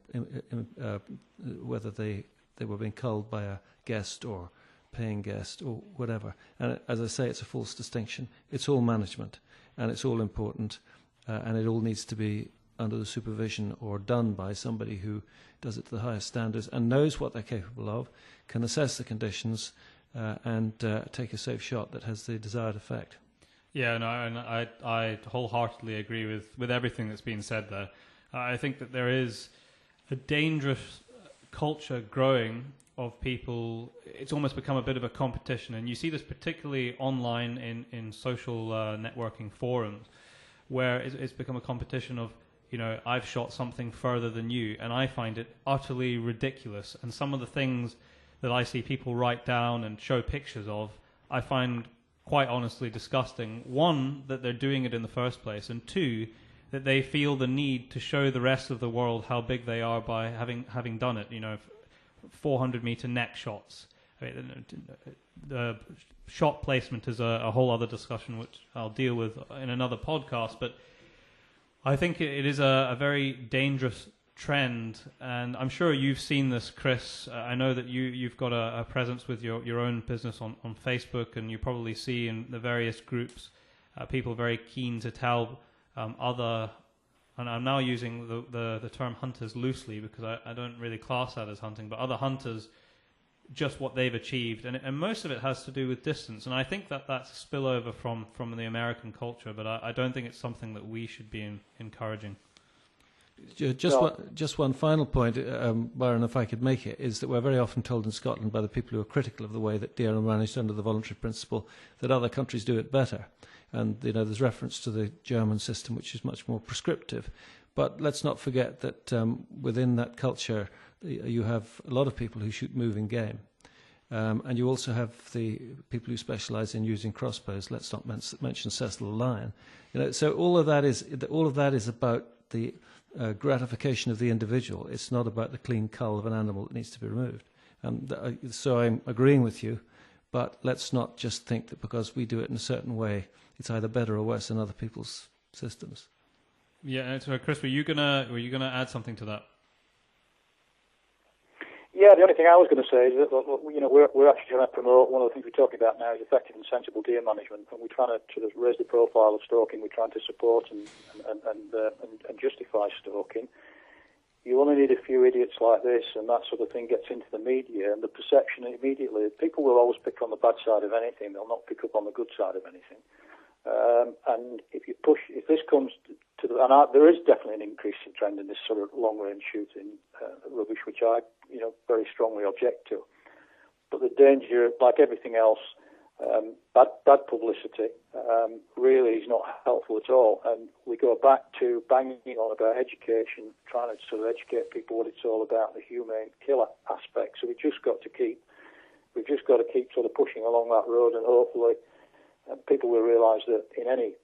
culled by a guest or paying guest or whatever. And as I say, it's a false distinction. It's all management, and it's all important, and it all needs to be under the supervision or done by somebody who does it to the highest standards and knows what they're capable of, can assess the conditions, and take a safe shot that has the desired effect. Yeah, no, and I wholeheartedly agree with everything that's been said there. I think that there is a dangerous culture growing of people. It's almost become a bit of a competition, and you see this particularly online in social networking forums, where it's become a competition of, I've shot something further than you, and I find it utterly ridiculous. And some of the things that I see people write down and show pictures of, I find quite honestly disgusting. One, that they're doing it in the first place, and two, that they feel the need to show the rest of the world how big they are by having done it. 400-meter neck shots. I mean, the shot placement is a whole other discussion, which I'll deal with in another podcast. But I think it is a very dangerous trend, and I'm sure you've seen this, Chris. I know that you've got a presence with your own business on Facebook, and you probably see in the various groups people very keen to tell other, and I'm now using the term hunters loosely because I don't really class that as hunting, but other hunters, just what they've achieved, and most of it has to do with distance, and I think that's a spillover from the American culture, but I don't think it's something that we should be encouraging. Just one final point, Byron, if I could make it, is that we're very often told in Scotland by the people who are critical of the way that deer are managed under the voluntary principle that other countries do it better. And there's reference to the German system, which is much more prescriptive. But let's not forget that within that culture, you have a lot of people who shoot moving game. And you also have the people who specialise in using crossbows. Let's not mention Cecil the lion. So all of that is about the gratification of the individual. It's not about the clean cull of an animal that needs to be removed. So I'm agreeing with you, but let's not just think that because we do it in a certain way, it's either better or worse than other people's systems. Yeah. So, Chris, were you gonna add something to that? Yeah, the only thing I was going to say is that we're actually trying to promote, one of the things we're talking about now is effective and sensible deer management, and we're trying to sort of raise the profile of stalking. We're trying to support and justify stalking. You only need a few idiots like this, and that sort of thing gets into the media, and the perception immediately. People will always pick on the bad side of anything; they'll not pick up on the good side of anything. And if this comes to there is definitely an increasing trend in this sort of long-range shooting rubbish, which I, very strongly object to. But the danger, like everything else, bad publicity really is not helpful at all. And we go back to banging on about education, trying to sort of educate people what it's all about, the humane killer aspect. So we just got to keep we've just got to keep sort of pushing along that road, and hopefully people will realise that in any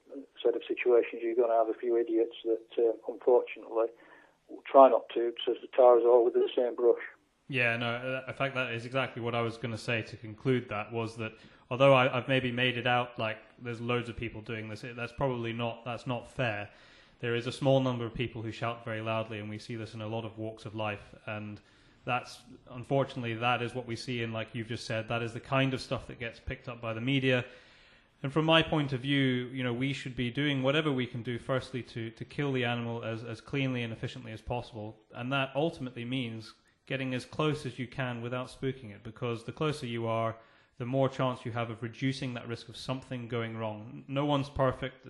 set of situations you're going to have a few idiots that unfortunately will try not to sort of tar us all with the same brush. Yeah, no, in fact, that is exactly what I was going to say to conclude that, was that although I've maybe made it out like there's loads of people doing this, that's not fair. There is a small number of people who shout very loudly, and we see this in a lot of walks of life, and unfortunately, that is what we see, and like you've just said, that is the kind of stuff that gets picked up by the media. And from my point of view, we should be doing whatever we can do, firstly, to kill the animal as cleanly and efficiently as possible, and that ultimately means getting as close as you can without spooking it, because the closer you are, the more chance you have of reducing that risk of something going wrong. No one's perfect.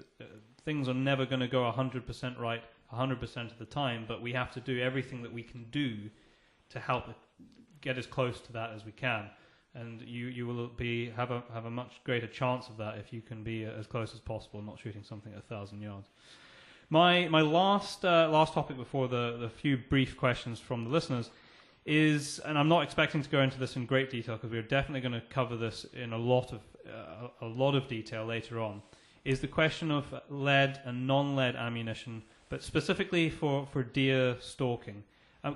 Things are never going to go 100% right 100% of the time, but we have to do everything that we can do to help get as close to that as we can. And you will have a much greater chance of that if you can be as close as possible, not shooting something at 1,000 yards. My last topic before the few brief questions from the listeners is, and I'm not expecting to go into this in great detail because we're definitely going to cover this in a lot of detail later on, is the question of lead and non-lead ammunition, but specifically for deer stalking.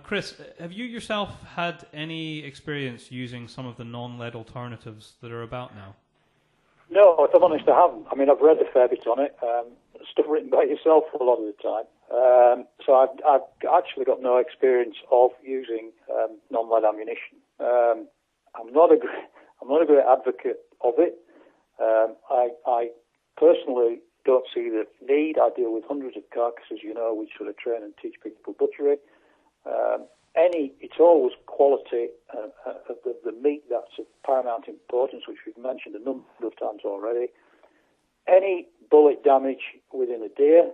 Chris, have you yourself had any experience using some of the non-lead alternatives that are about now? No, if I'm honest, I haven't. I mean, I've read a fair bit on it, stuff written by yourself a lot of the time. So I've actually got no experience of using non-lead ammunition. I'm not a great advocate of it. I personally don't see the need. I deal with hundreds of carcasses, which sort of train and teach people butchery. It's always quality of the meat that's of paramount importance, which we've mentioned a number of times already. Any bullet damage within a deer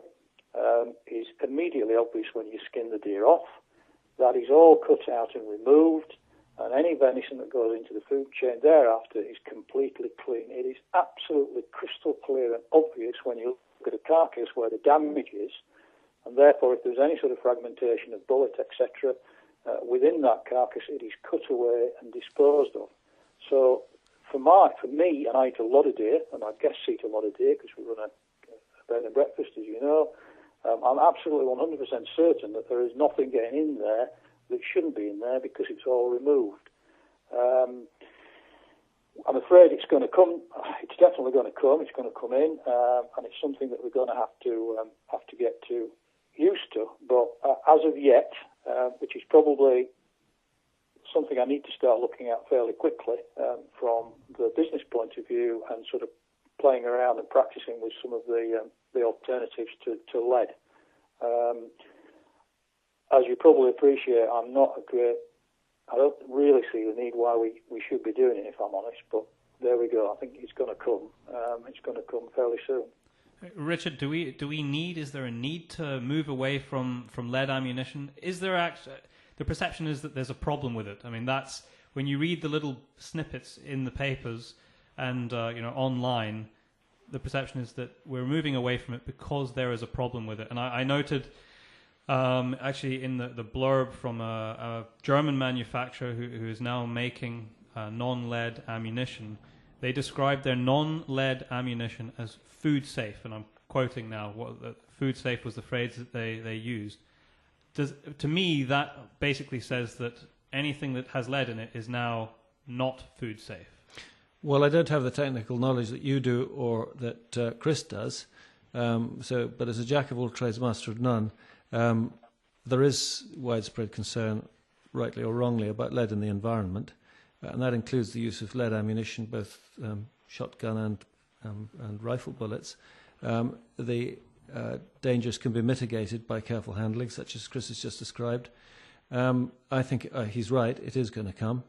is immediately obvious when you skin the deer off. That is all cut out and removed, and any venison that goes into the food chain thereafter is completely clean. It is absolutely crystal clear and obvious when you look at a carcass where the damage is, and therefore if there's any sort of fragmentation of bullet, etc., within that carcass, it is cut away and disposed of. So for me, and I eat a lot of deer, and my guests eat a lot of deer because we run a bed and breakfast, as you know, I'm absolutely 100% certain that there is nothing getting in there that shouldn't be in there because it's all removed. I'm afraid it's going to come. It's definitely going to come. It's going to come in, and it's something that we're going to have to get used to. But as of yet, which is probably something I need to start looking at fairly quickly from the business point of view, and sort of playing around and practicing with some of the alternatives to lead. As you probably appreciate, I don't really see the need why we should be doing it, if I'm honest, but there we go. I think it's going to come. It's going to come fairly soon. Richard, is there a need to move away from lead ammunition? Is there actually, the perception is that there's a problem with it. I mean, that's, when you read the little snippets in the papers and, online, the perception is that we're moving away from it because there is a problem with it. And I noted, actually in the blurb from a German manufacturer who is now making non-lead ammunition, they described their non-lead ammunition as food safe, and I'm quoting now. Food safe was the phrase that they used. To me, that basically says that anything that has lead in it is now not food safe. Well, I don't have the technical knowledge that you do or that Chris does. But as a jack of all trades, master of none, there is widespread concern, rightly or wrongly, about lead in the environment, and that includes the use of lead ammunition, both shotgun and rifle bullets. The dangers can be mitigated by careful handling, such as Chris has just described. I think he's right, it is going to come.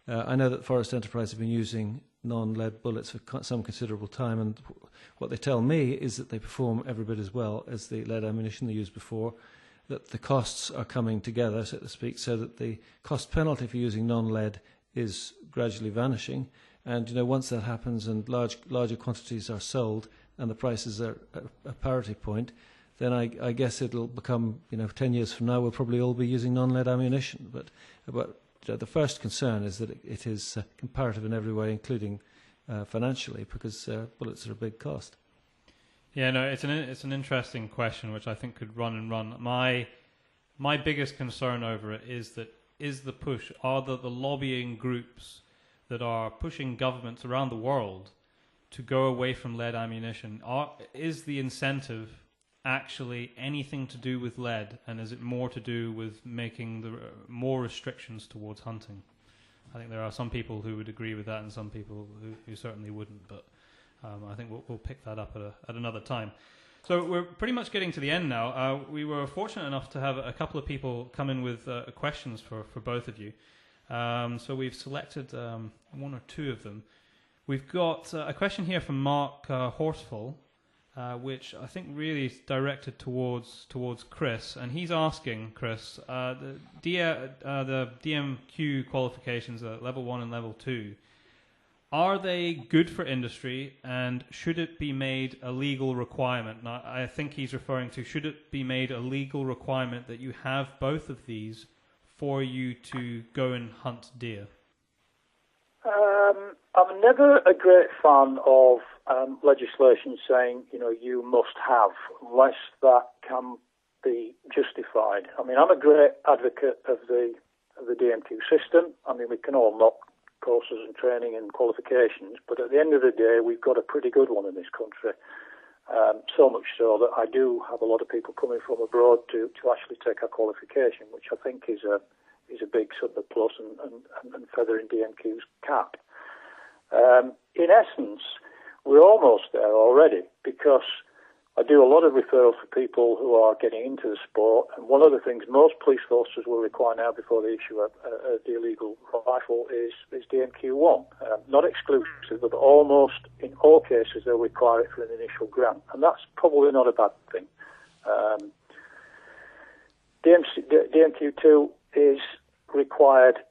I know that Forest Enterprise have been using non-lead bullets for some considerable time, and what they tell me is that they perform every bit as well as the lead ammunition they used before, that the costs are coming together, so to speak, so that the cost penalty for using non-lead is gradually vanishing. And once that happens and larger quantities are sold and the prices are at a parity point, then I guess it'll become, 10 years from now we'll probably all be using non-lead ammunition. But the first concern is that it is comparative in every way, including financially, because bullets are a big cost. Yeah, no, it's an interesting question, which I think could run and run. My biggest concern over it is the lobbying groups that are pushing governments around the world to go away from lead ammunition. Is the incentive actually anything to do with lead, and is it more to do with making more restrictions towards hunting? I think there are some people who would agree with that and some people who certainly wouldn't, but I think we'll pick that up at another time. So we're pretty much getting to the end now. We were fortunate enough to have a couple of people come in with questions for both of you. So we've selected one or two of them. We've got a question here from Mark Horsfall, which I think really is directed towards Chris, and he's asking Chris, the DMQ qualifications at level 1 and level 2, are they good for industry, and should it be made a legal requirement? Now, I think he's referring to, should it be made a legal requirement that you have both of these for you to go and hunt deer? I'm never a great fan of legislation saying, you must have, unless that can be justified. I mean, I'm a great advocate of the DMQ system. I mean, we can all knock courses and training and qualifications, but at the end of the day, we've got a pretty good one in this country. So much so that I do have a lot of people coming from abroad to actually take our qualification, which I think is a big sort of plus and feather in DMQ's cap. In essence, we're almost there already, because I do a lot of referrals for people who are getting into the sport, and one of the things most police forces will require now before they issue the illegal rifle is DMQ1. Not exclusive, but almost in all cases they'll require it for an initial grant, and that's probably not a bad thing. DMQ2 is required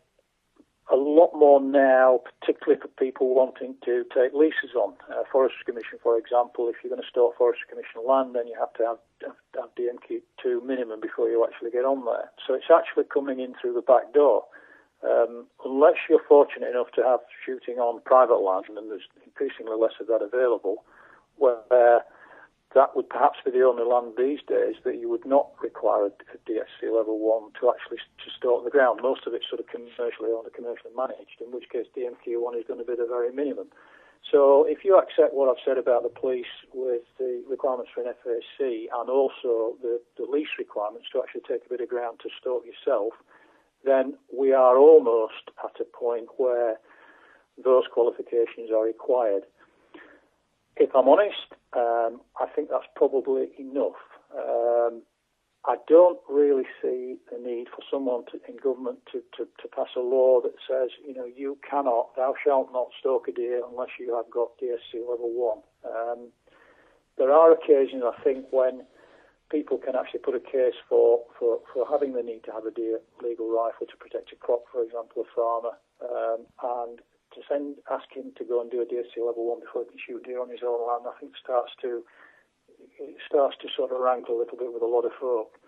a lot more now, particularly for people wanting to take leases on. Forestry Commission, for example, if you're going to store Forestry Commission land, then you have to have DMQ2 minimum before you actually get on there. So it's actually coming in through the back door. Unless you're fortunate enough to have shooting on private land, and there's increasingly less of that available, where that would perhaps be the only land these days that you would not require a DSC level 1 to actually to store at the ground. Most of it's sort of commercially owned and commercially managed, in which case DMQ1 is going to be the very minimum. So if you accept what I've said about the police with the requirements for an FAC and also the lease requirements to actually take a bit of ground to store it yourself, then we are almost at a point where those qualifications are required. If I'm honest, I think that's probably enough. I don't really see the need for someone in government to pass a law that says, thou shalt not stalk a deer unless you have got DSC level 1. There are occasions, I think, when people can actually put a case for having the need to have a deer legal rifle to protect a crop, for example, a farmer, and to ask him to go and do a DSC level 1 before he can shoot deer on his own land, I think starts to sort of rankle a little bit with a lot of folk.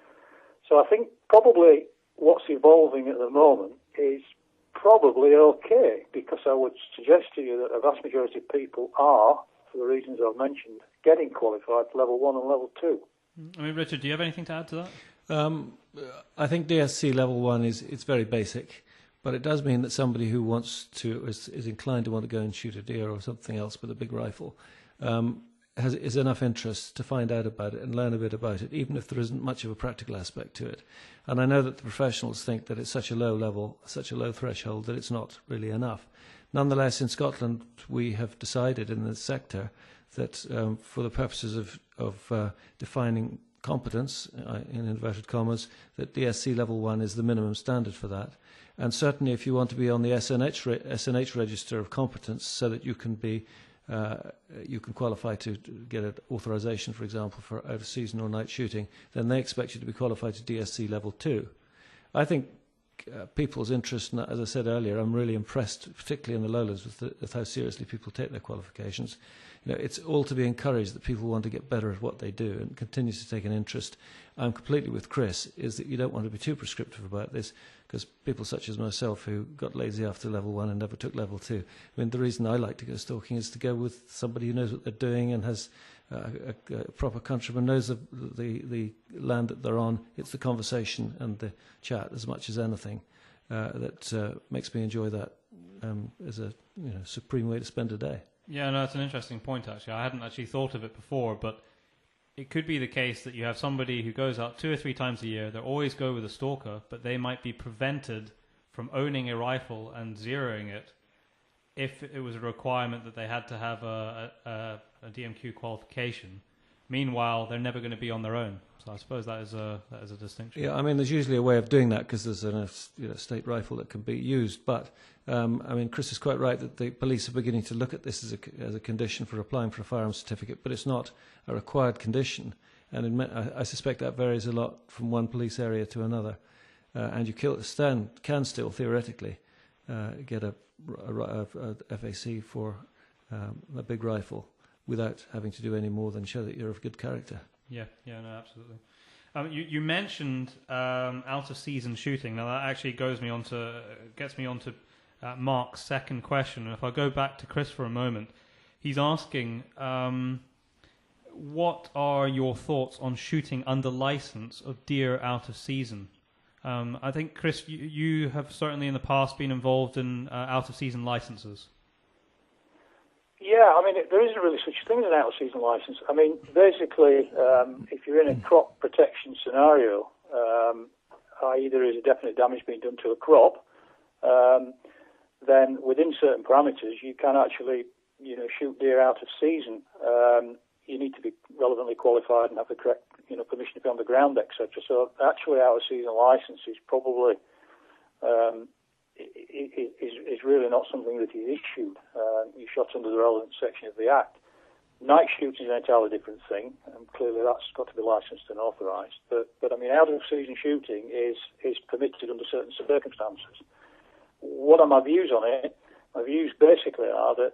So I think probably what's evolving at the moment is probably okay, because I would suggest to you that a vast majority of people are, for the reasons I've mentioned, getting qualified for level 1 and level 2. I mean, Richard, do you have anything to add to that? I think DSC level 1 is very basic. But it does mean that somebody who wants to, is inclined to want to go and shoot a deer or something else with a big rifle, is enough interest to find out about it and learn a bit about it, even if there isn't much of a practical aspect to it. And I know that the professionals think that it's such a low level, such a low threshold, that it's not really enough. Nonetheless, in Scotland, we have decided in the sector that for the purposes of defining competence, in inverted commas, that DSC level 1 is the minimum standard for that. And certainly if you want to be on the SNH register of competence so that you can be, you can qualify to get an authorization, for example, for out-of-season or night shooting, then they expect you to be qualified to DSC level 2. I think people's interest, and as I said earlier, I'm really impressed, particularly in the Lowlands, with how seriously people take their qualifications. It's all to be encouraged that people want to get better at what they do and continue to take an interest. I'm completely with Chris, is that you don't want to be too prescriptive about this, because people such as myself who got lazy after level 1 and never took level 2, I mean, the reason I like to go stalking is to go with somebody who knows what they're doing and has a proper countryman, knows the land that they're on. It's the conversation and the chat as much as anything that makes me enjoy that as a supreme way to spend a day. Yeah, no, it's an interesting point, actually. I hadn't actually thought of it before, but it could be the case that you have somebody who goes out 2 or 3 times a year, they always go with a stalker, but they might be prevented from owning a rifle and zeroing it if it was a requirement that they had to have a DMQ qualification. Meanwhile, they're never going to be on their own. So I suppose that is a distinction. Yeah, I mean, there's usually a way of doing that because there's a state rifle that can be used. But I mean, Chris is quite right that the police are beginning to look at this as a condition for applying for a firearms certificate, but it's not a required condition. And I suspect that varies a lot from one police area to another. And you can still theoretically get a FAC for a big rifle without having to do any more than show that you're of good character. Yeah, no, absolutely. You mentioned out-of-season shooting. Now that actually gets me onto Mark's second question. And if I go back to Chris for a moment, he's asking, what are your thoughts on shooting under license of deer out of season? I think, Chris, you have certainly in the past been involved in out-of-season licenses. Yeah, I mean, there isn't really such a thing as an out-of-season license. I mean, basically, if you're in a crop protection scenario, i.e. there is a definite damage being done to a crop, then within certain parameters, you can actually, shoot deer out of season. You need to be relevantly qualified and have the correct, permission to be on the ground, etc. So actually, out-of-season license is probably is really not something that is issued. You shot under the relevant section of the Act. Night shooting is an entirely different thing, and clearly that's got to be licensed and authorised. But I mean, out-of-season shooting is permitted under certain circumstances. What are my views on it? My views basically are that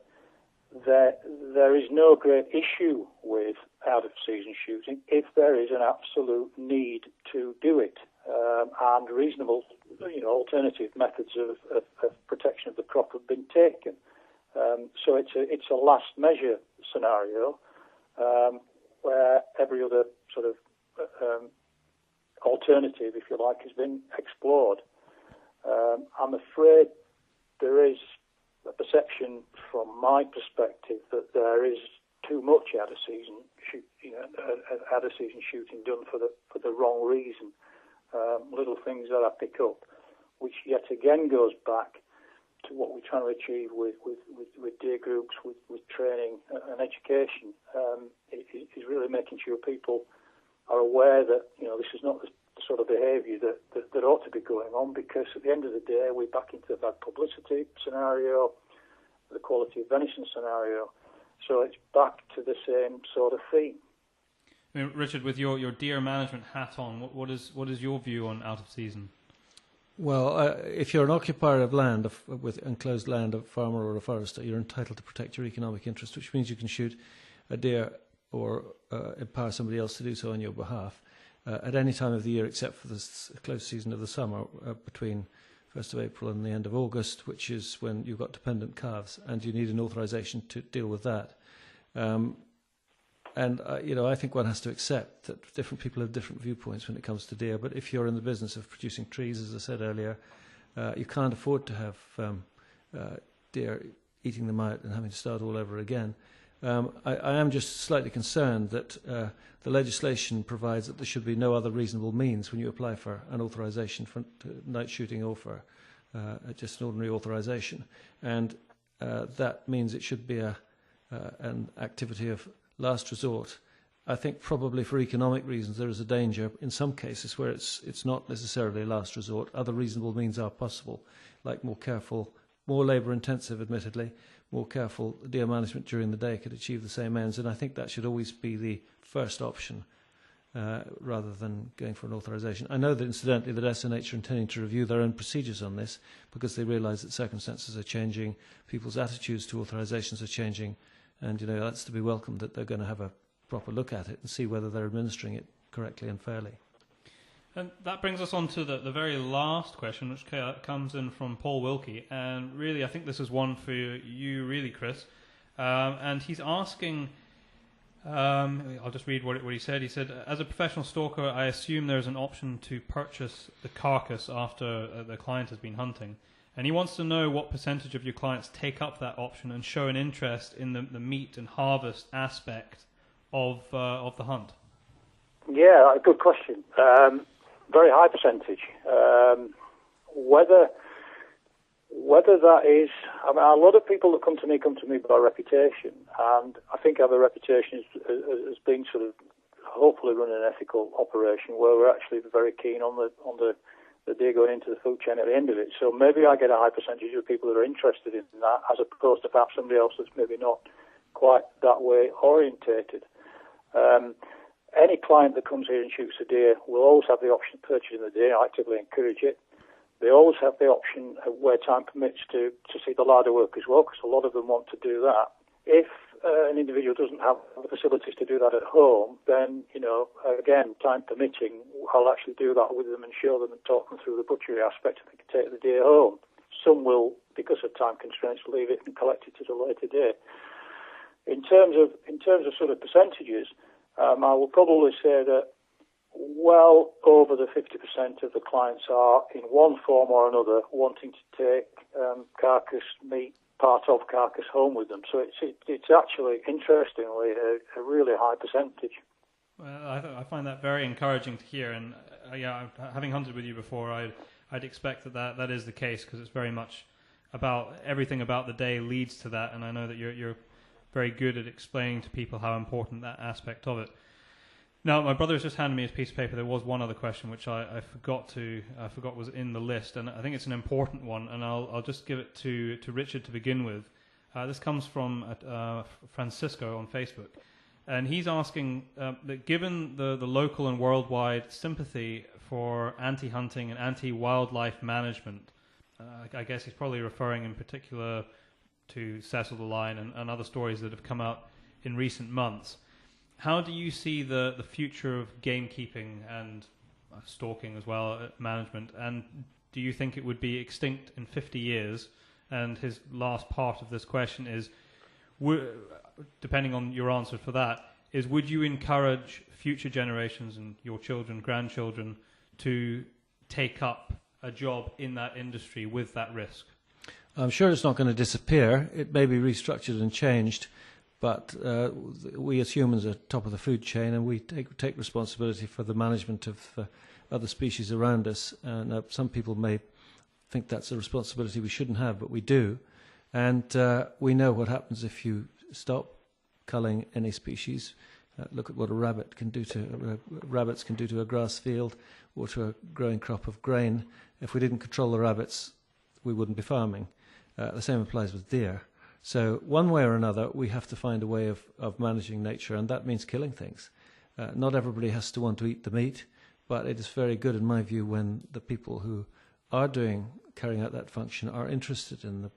there is no great issue with out-of-season shooting if there is an absolute need to do it, and reasonable, alternative methods of protection of the crop have been taken. So it's a last measure scenario where every other sort of alternative, if you like, has been explored. I'm afraid there is a perception from my perspective that there is too much out-of-season shooting done for the wrong reason. Little things that I pick up, which yet again goes back to what we're trying to achieve with deer groups, with training and education. Is really making sure people are aware that this is not the sort of behaviour that ought to be going on, because at the end of the day we're back into the bad publicity scenario, the quality of venison scenario. So it's back to the same sort of theme. I mean, Richard, with your deer management hat on, what is your view on out of season? Well, if you're an occupier of land, with enclosed land, a farmer or a forester, you're entitled to protect your enclosed interest, which means you can shoot a deer or empower somebody else to do so on your behalf at any time of the year except for the close season of the summer, between 1st of April and the end of August, which is when you've got dependent calves, and you need an authorisation to deal with that. I think one has to accept that different people have different viewpoints when it comes to deer. But if you're in the business of producing trees, as I said earlier, you can't afford to have deer eating them out and having to start all over again. I am just slightly concerned that the legislation provides that there should be no other reasonable means when you apply for an authorisation for night shooting or for just an ordinary authorisation. And that means it should be an activity of last resort. I think probably for economic reasons there is a danger in some cases where it's not necessarily a last resort. Other reasonable means are possible, like more careful, more labour intensive admittedly, more careful deer management during the day could achieve the same ends, and I think that should always be the first option. rather than going for an authorisation. I know that, incidentally, that SNH are intending to review their own procedures on this because they realise that circumstances are changing, people's attitudes to authorisations are changing, and that's to be welcomed, that they're going to have a proper look at it and see whether they're administering it correctly and fairly. And that brings us on to the very last question, which comes in from Paul Wilkie. And really, I think this is one for you, really, Chris. And he's asking, I'll just read what he said. He said, as a professional stalker, I assume there's an option to purchase the carcass after the client has been hunting. And he wants to know what percentage of your clients take up that option and show an interest in the meat and harvest aspect of the hunt. Yeah, good question. Very high percentage. Whether that is, a lot of people that come to me by reputation, and I think I have a reputation as being sort of hopefully running an ethical operation where we're actually very keen on the deer going into the food chain at the end of it. So maybe I get a high percentage of people that are interested in that, as opposed to perhaps somebody else that's maybe not quite that way orientated. Any client that comes here and shoots a deer will always have the option of purchasing the deer. I actively encourage it. They always have the option, where time permits, to see the larder work as well, because a lot of them want to do that. If an individual doesn't have the facilities to do that at home, then, again, time permitting, I'll actually do that with them and show them and talk them through the butchery aspect and they can take the deer home. Some will, because of time constraints, leave it and collect it at a later date. In terms of sort of percentages, I will probably say that well over the 50% of the clients are, in one form or another, wanting to take carcass meat, part of carcass, home with them. So it's actually, interestingly, a really high percentage. Well, I find that very encouraging to hear, and having hunted with you before, I'd expect that is the case, because it's very much about everything about the day leads to that, and I know that you're very good at explaining to people how important that aspect of it. Now, my brother has just handed me his piece of paper. There was one other question which I forgot was in the list, and I think it's an important one, and I'll just give it to Richard to begin with. This comes from Francisco on Facebook, and he's asking that given the local and worldwide sympathy for anti-hunting and anti-wildlife management, I guess he's probably referring in particular to Cecil the Lion and other stories that have come out in recent months. How do you see the future of gamekeeping and stalking as well, management? And do you think it would be extinct in 50 years? And his last part of this question is, depending on your answer for that, is would you encourage future generations and your children, grandchildren, to take up a job in that industry with that risk? I'm sure it's not going to disappear. It may be restructured and changed, but we as humans are top of the food chain, and we take responsibility for the management of other species around us. And some people may think that's a responsibility we shouldn't have, but we do. And we know what happens if you stop culling any species. Look at what rabbits can do to a grass field or to a growing crop of grain. If we didn't control the rabbits, we wouldn't be farming. The same applies with deer. So one way or another, we have to find a way of managing nature, and that means killing things. Not everybody has to want to eat the meat, but it is very good, in my view, when the people who are carrying out that function are interested in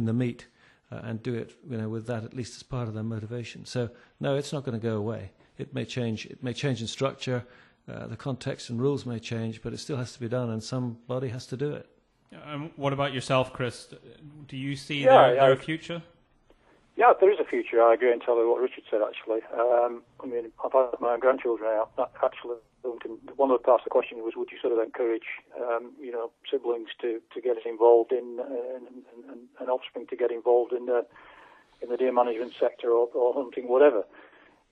the meat and do it, with that at least as part of their motivation. So no, it's not going to go away. It may change. It may change in structure. The context and rules may change, but it still has to be done, and somebody has to do it. What about yourself, Chris? Do you see there a future? Yeah, there is a future. I agree entirely with what Richard said, actually. I've had my own grandchildren out. Actually, one of the parts of the question was, would you sort of encourage, siblings to get involved in, and offspring to get involved in the deer management sector or hunting, whatever?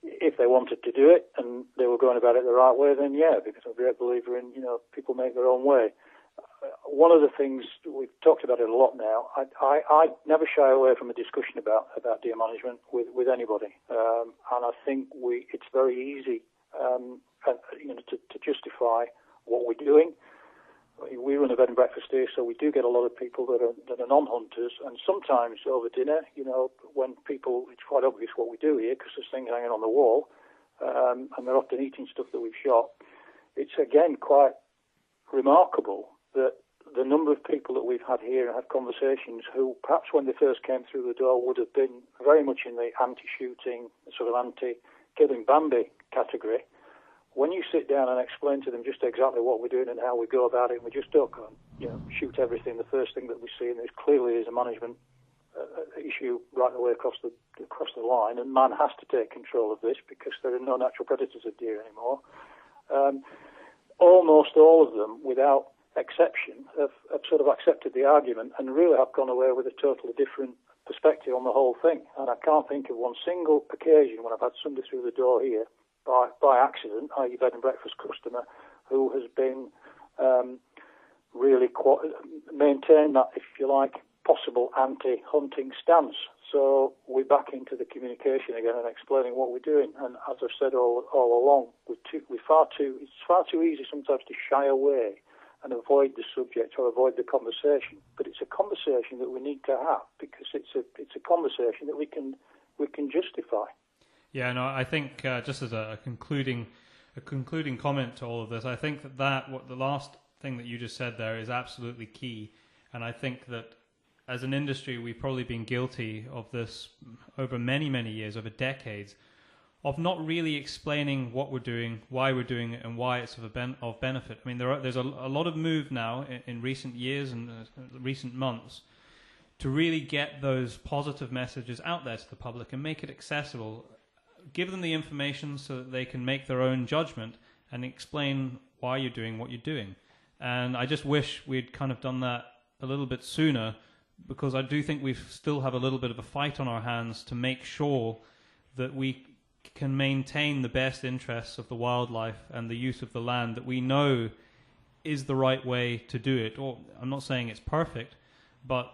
If they wanted to do it and they were going about it the right way, then yeah, because I'm a great believer in, people make their own way. One of the things, we've talked about it a lot now, I never shy away from a discussion about deer management with anybody. And I think it's very easy to justify what we're doing. We run a bed and breakfast here, so we do get a lot of people that are non-hunters, and sometimes over dinner, when people, it's quite obvious what we do here because there's things hanging on the wall, and they're often eating stuff that we've shot. It's again quite remarkable that the number of people that we've had here and had conversations who perhaps when they first came through the door would have been very much in the anti-shooting, sort of anti-killing Bambi category. When you sit down and explain to them just exactly what we're doing and how we go about it, and we just don't go and, shoot everything the first thing that we see, and there clearly is a management issue right the way across the line, and man has to take control of this because there are no natural predators of deer anymore. Almost all of them, without exception, have sort of accepted the argument and really have gone away with a totally different perspective on the whole thing. And I can't think of one single occasion when I've had somebody through the door here by accident, i.e. bed and breakfast customer, who has been really maintained that, if you like, possible anti-hunting stance. So we're back into the communication again and explaining what we're doing. And as I've said all along, it's far too easy sometimes to shy away and avoid the subject or avoid the conversation. But it's a conversation that we need to have because it's a conversation that we can justify. Yeah, no, I think just as a concluding comment to all of this, I think that what the last thing that you just said there is absolutely key. And I think that as an industry, we've probably been guilty of this over many, many years, over decades, of not really explaining what we're doing, why we're doing it, and why it's of benefit. I mean, there's a lot of move now in recent years and recent months to really get those positive messages out there to the public and make it accessible. Give them the information so that they can make their own judgment and explain why you're doing what you're doing. And I just wish we'd kind of done that a little bit sooner, because I do think we still have a little bit of a fight on our hands to make sure that we can maintain the best interests of the wildlife and the use of the land that we know is the right way to do it. Or I'm not saying it's perfect, but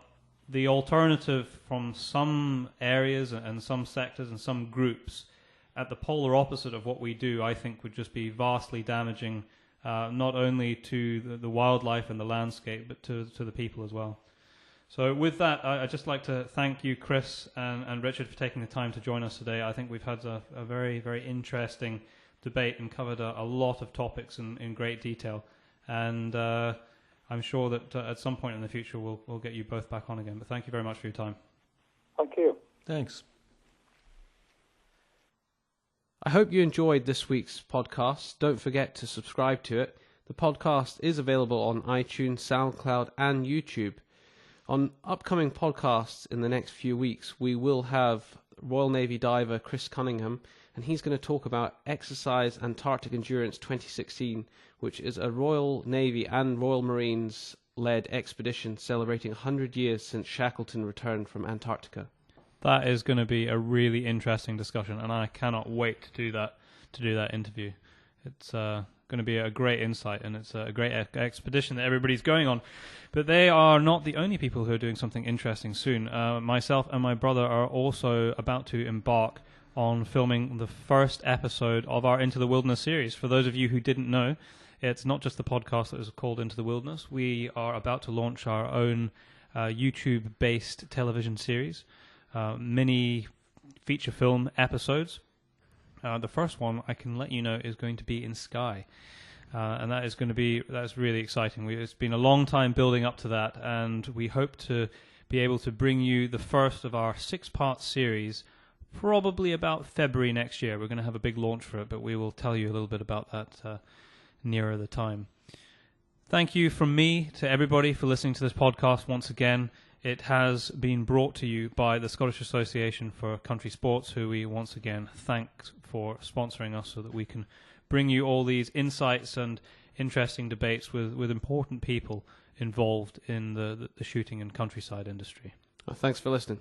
the alternative from some areas and some sectors and some groups at the polar opposite of what we do, I think would just be vastly damaging, not only to the wildlife and the landscape, but to the people as well. So with that, I'd just like to thank you, Chris and Richard, for taking the time to join us today. I think we've had a very, very interesting debate and covered a lot of topics in great detail. And I'm sure that at some point in the future we'll get you both back on again. But thank you very much for your time. Thank you. Thanks. I hope you enjoyed this week's podcast. Don't forget to subscribe to it. The podcast is available on iTunes, SoundCloud, and YouTube. On upcoming podcasts in the next few weeks, we will have Royal Navy diver Chris Cunningham, and he's going to talk about Exercise Antarctic Endurance 2016, which is a Royal Navy and Royal Marines led expedition celebrating 100 years since Shackleton returned from Antarctica. That is going to be a really interesting discussion, and I cannot wait to do that interview. It's going to be a great insight, and it's a great expedition that everybody's going on. But they are not the only people who are doing something interesting soon. Myself and my brother are also about to embark on filming the first episode of our Into the Wilderness series. For those of you who didn't know, it's not just the podcast that is called Into the Wilderness. We are about to launch our own YouTube-based television series, mini feature film episodes. The first one, I can let you know, is going to be in Skye. And that's really exciting. It's been a long time building up to that, and we hope to be able to bring you the first of our 6-part series probably about February next year. We're going to have a big launch for it, but we will tell you a little bit about that nearer the time. Thank you from me to everybody for listening to this podcast once again. It has been brought to you by the Scottish Association for Country Sports, who we once again thank for sponsoring us so that we can bring you all these insights and interesting debates with important people involved in the shooting and countryside industry. Thanks for listening.